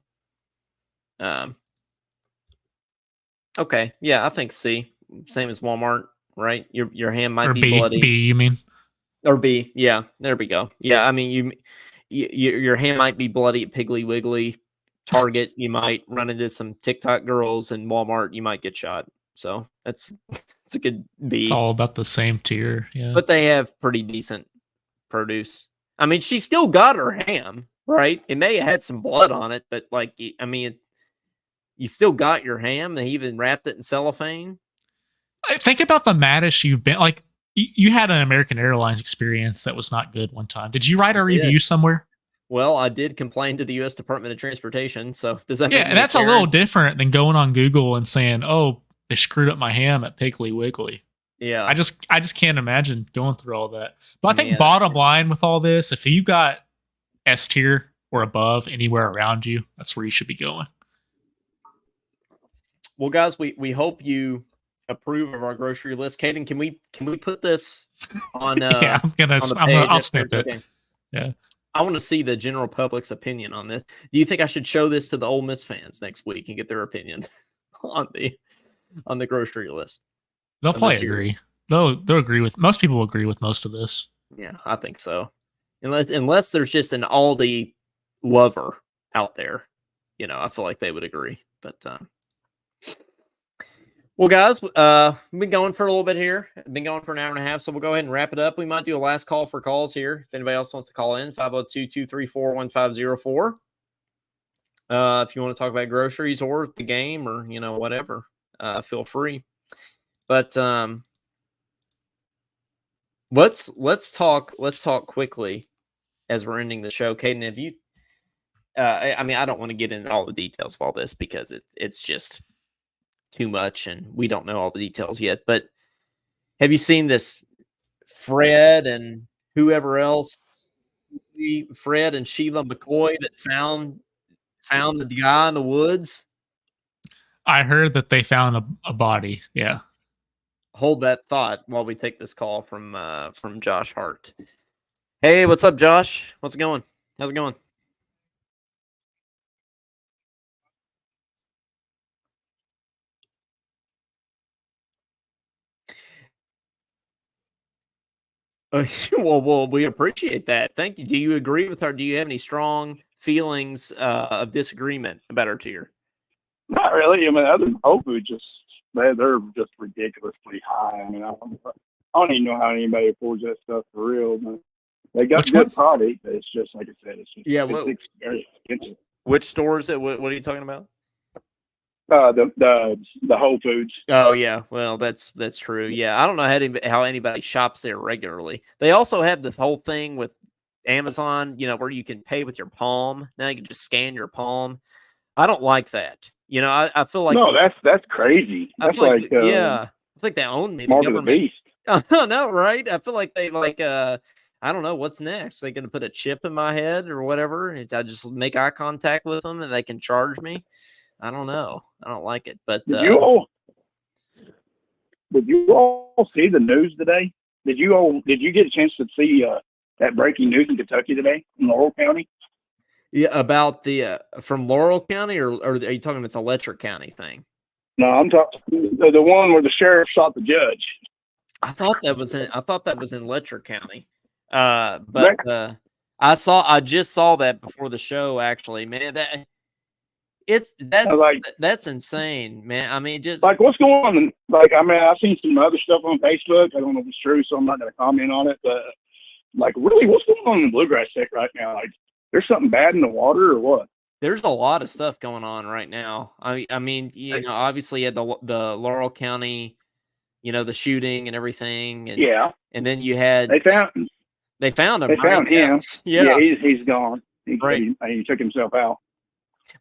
Okay. Yeah, I think C. Same as Walmart, right? Your ham might be bloody. B, you mean? Or B. Yeah. There we go. Yeah. I mean, your ham might be bloody at Piggly Wiggly. Target, you might run into some TikTok girls, and Walmart, you might get shot. So it's a good B. It's all about the same tier. Yeah. But they have pretty decent produce. I mean, she still got her ham, right? It may have had some blood on it, but I mean, you still got your ham. They even wrapped it in cellophane. Think about the maddest you've been. Like, you had an American Airlines experience that was not good one time. Did you write a review somewhere? Well, I did complain to the U.S. Department of Transportation. So does that? Yeah, and that's a little different than going on Google and saying, "Oh, they screwed up my ham at Piggly Wiggly. Yeah. I just can't imagine going through all that. But I think Man. bottom line with all this, if you got S tier or above anywhere around you, that's where you should be going. Well, guys, we hope you approve of our grocery list. Caden, can we put this on Yeah, on the page? I'll snip it. Okay. Yeah. I want to see the general public's opinion on this. Do you think I should show this to the Ole Miss fans next week and get their opinion on the grocery list? They'll probably agree. They'll agree with most people. Will agree with most of this. Yeah, I think so. Unless there's just an Aldi lover out there, I feel like they would agree. But well, guys, we've been going for a little bit here. Been going for an hour and a half, so we'll go ahead and wrap it up. We might do a last call for calls here. If anybody else wants to call in, 502-234-1504. If you want to talk about groceries or the game or whatever, feel free. But let's talk quickly as we're ending the show. Caden, have you? I don't want to get into all the details of all this because it's just too much, and we don't know all the details yet. But have you seen this Fred and whoever else, Fred and Sheila McCoy, that found the guy in the woods? I heard that they found a body. Yeah. Hold that thought while we take this call from Josh Hart. Hey, what's up, Josh? How's it going? Well, we appreciate that. Thank you. Do you agree with her? Do you have any strong feelings of disagreement about her tier? Not really. I mean, other than Whole Foods, they're just ridiculously high. I mean, I don't even know how anybody affords that stuff for real. But they got good product. But it's just like I said. It's just it's very expensive. Which store is it? What are you talking about? The Whole Foods. Oh yeah, well that's true. Yeah, I don't know how anybody shops there regularly. They also have this whole thing with Amazon, where you can pay with your palm. Now you can just scan your palm. I don't like that. I feel like that's crazy. That's like I think they own me. Mark of the Beast. No, right? I feel like they I don't know what's next. They're gonna put a chip in my head or whatever. I just make eye contact with them and they can charge me. I don't know. I don't like it. But did you all see the news today? Did you get a chance to see that breaking news in Kentucky today in Laurel County? Yeah, about the from Laurel County, or are you talking about the Letcher County thing? No, I'm talking the one where the sheriff shot the judge. I thought that was in Letcher County. But I just saw that before the show. Actually, man, that's insane, man. I mean, just like what's going on? Like, I mean, I've seen some other stuff on Facebook. I don't know if it's true, so I'm not going to comment on it. But like, really, what's going on in the bluegrass state right now? Like, there's something bad in the water, or what? There's a lot of stuff going on right now. I mean, obviously, you had the Laurel County, the shooting and everything, and and then you had they found him. They found him. Yeah, he's gone. He took himself out.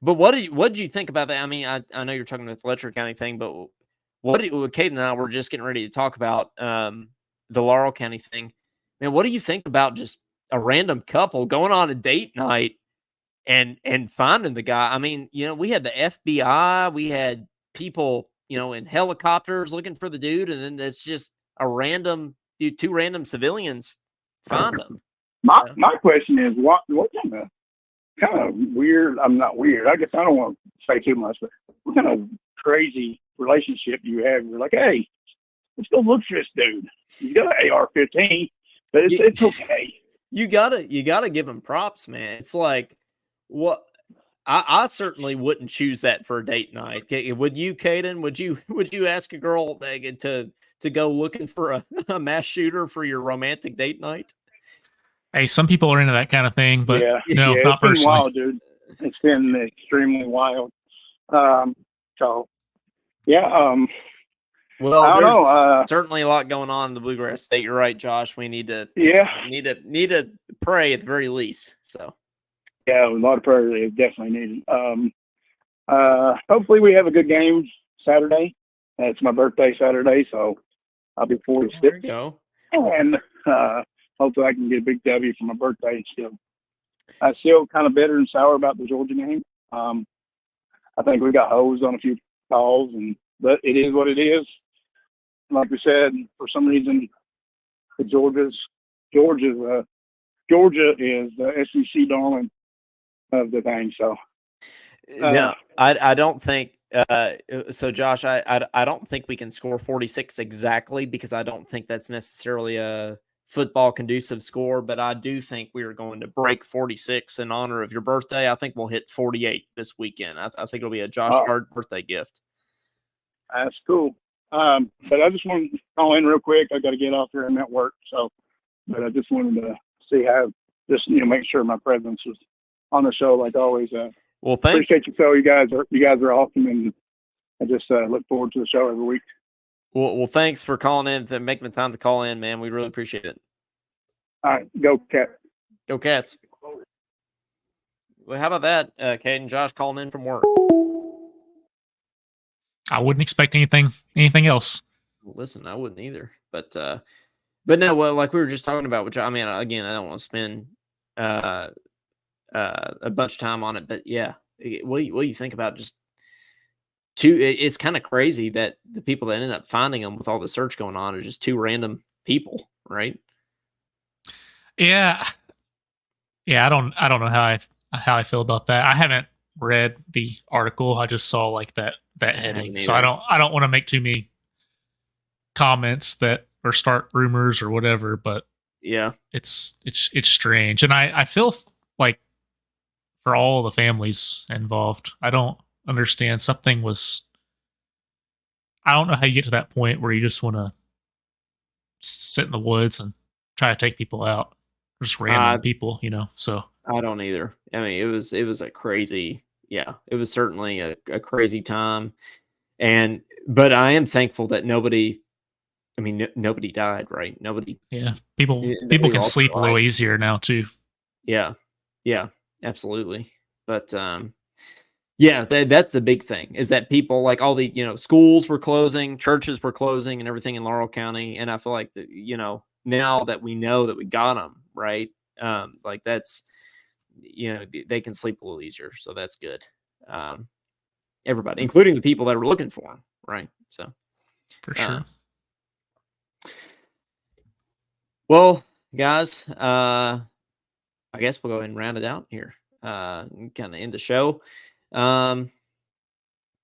But what did you think about that? I mean, I know you're talking about the Letcher County thing, but Kate and I were just getting ready to talk about the Laurel County thing. Man, what do you think about just a random couple going on a date night and finding the guy? I mean, we had the FBI, we had people, in helicopters looking for the dude, and then it's just two random civilians find him. My question is, what kind of weird? I'm not weird. I guess I don't want to say too much, but what kind of crazy relationship do you have? You're like, hey, let's go look for this dude. He's got an AR-15, but it's okay. You gotta give him props, man. It's like, what? I certainly wouldn't choose that for a date night. Would you, Caden? Would you ask a girl to go looking for a mass shooter for your romantic date night? Hey, some people are into that kind of thing, but no, not personally. It's been wild, dude. It's been extremely wild. So, yeah. Well, I don't know. Certainly a lot going on in the bluegrass state. You're right, Josh. We need to need to pray at the very least. So, yeah, a lot of prayer is definitely needed. Hopefully, we have a good game Saturday. It's my birthday Saturday, so I'll be 46. There you go. And hopefully I can get a big W for my birthday. I'm still kind of bitter and sour about the Georgia game. I think we got hosed on a few calls, but it is what it is. Like we said, for some reason, Georgia is the SEC darling of the thing. So no, I don't think. So Josh, I don't think we can score 46 exactly, because I don't think that's necessarily a football conducive score, but I do think we are going to break 46 in honor of your birthday. I think we'll hit 48 this weekend. I think it'll be a Josh Hart birthday gift. That's cool. But I just wanted to call in real quick. I got to get off here. I'm at work, but I just wanted to see how, make sure my presence was on the show like always. Well, thanks. Appreciate you, Phil. You guys are awesome, and I just look forward to the show every week. Well, thanks for calling in, and making the time to call in, man. We really appreciate it. All right, go Cats. Go Cats. Well, how about that, Caden? Josh calling in from work. I wouldn't expect anything else. Listen, I wouldn't either. But no, well, like we were just talking about, which I mean, again, I don't want to spend a bunch of time on it, but yeah, what do you think about just it's kind of crazy that the people that ended up finding them with all the search going on are just two random people, right? Yeah. I don't know how I feel about that. I haven't read the article. I just saw like that heading. So I don't want to make too many comments that or start rumors or whatever, but yeah, it's strange. And I feel like for all the families involved, I don't understand. I don't know how you get to that point where you just want to sit in the woods and try to take people out, just random people, so I don't either. I mean, it was a crazy, it was certainly a crazy time. But I am thankful that nobody died, right? Nobody. Yeah. People can sleep a little easier now too. Yeah. Yeah, absolutely. But, that's the big thing, is that people, like all the, schools were closing, churches were closing and everything in Laurel County. And I feel like that, now that we know that we got them, right. Like that's, they can sleep a little easier. So that's good. Everybody, including the people that were looking for them. Right. So for sure. Well, guys, I guess we'll go ahead and round it out here. Kind of end the show. Caden,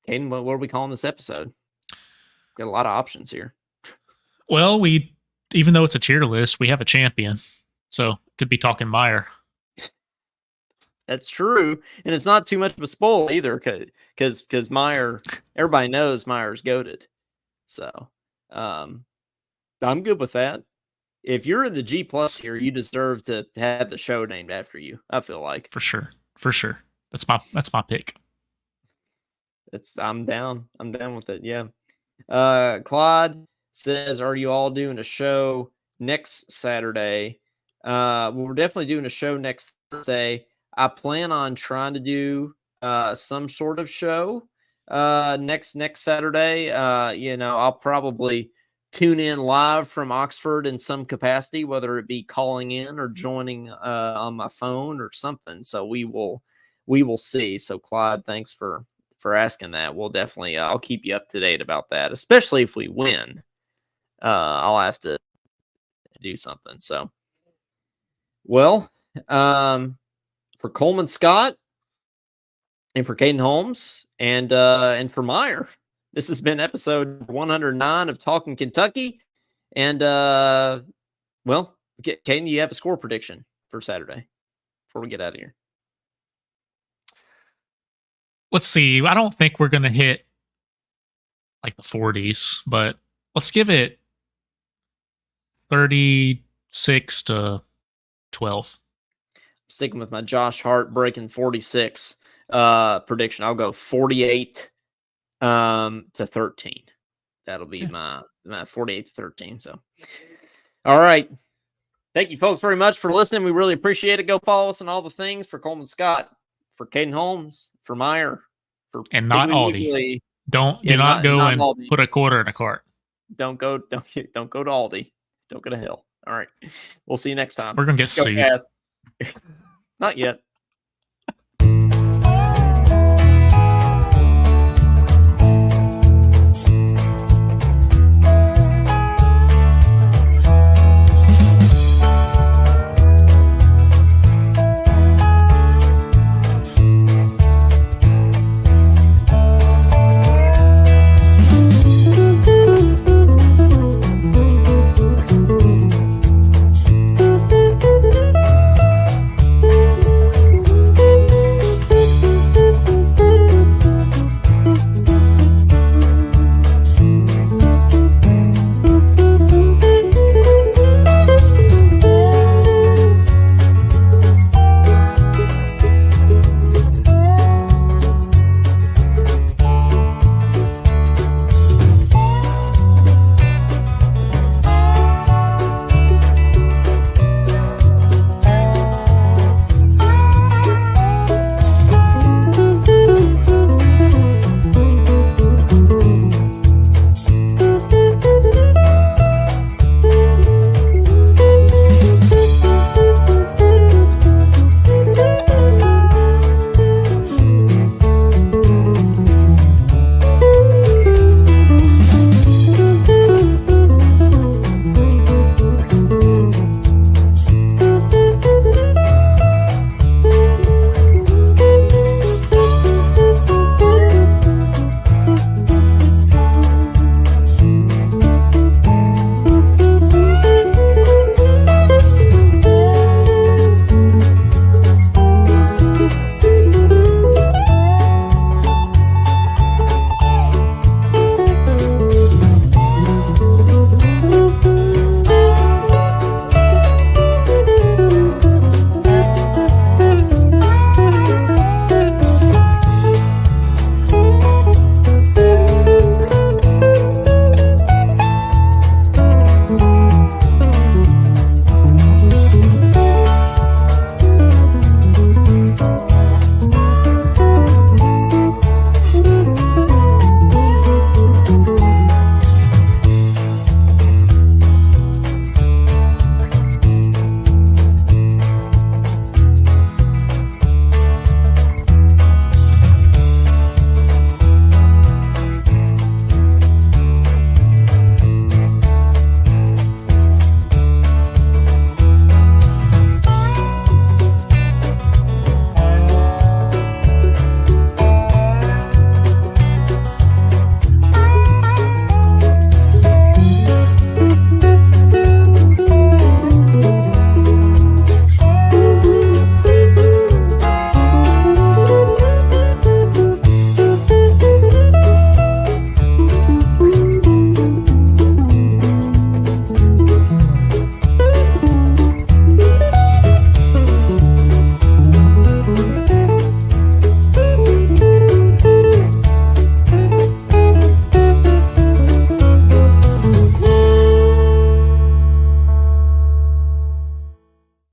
what are we calling this episode? Got a lot of options here. Well, even though it's a tier list, we have a champion. So could be talking Meijer. That's true. And it's not too much of a spoil either, because Meijer, everybody knows Meier's goated. So I'm good with that. If you're in the G+ here, you deserve to have the show named after you, I feel like. For sure. That's my pick. I'm down with it. Yeah. Claude says, are you all doing a show next Saturday? We're definitely doing a show next Thursday. I plan on trying to do some sort of show next Saturday. I'll probably tune in live from Oxford in some capacity, whether it be calling in or joining on my phone or something. So we will see. So Clyde, thanks for asking that. We'll definitely, I'll keep you up to date about that, especially if we win. I'll have to do something. So, well, for Coleman Scott and for Caden Holmes and for Meijer, this has been episode 109 of Talkin Kentucky. And, well, Caden, you have a score prediction for Saturday before we get out of here? Let's see. I don't think we're going to hit like the 40s, but let's give it 36-12. I'm sticking with my Josh Hart breaking 46 prediction. I'll go 48 to 13. That'll be my 48 to 13. So, all right. Thank you, folks, very much for listening. We really appreciate it. Go follow us on all the things. For Coleman Scott, for Caden Holmes, for Meijer, for and not Aldi. Do Yeah, not go not and Aldi. put a quarter in a cart. Don't go to Aldi. Don't go to hell. All right. We'll see you next time. We're gonna get Go sued. Cats. Not yet.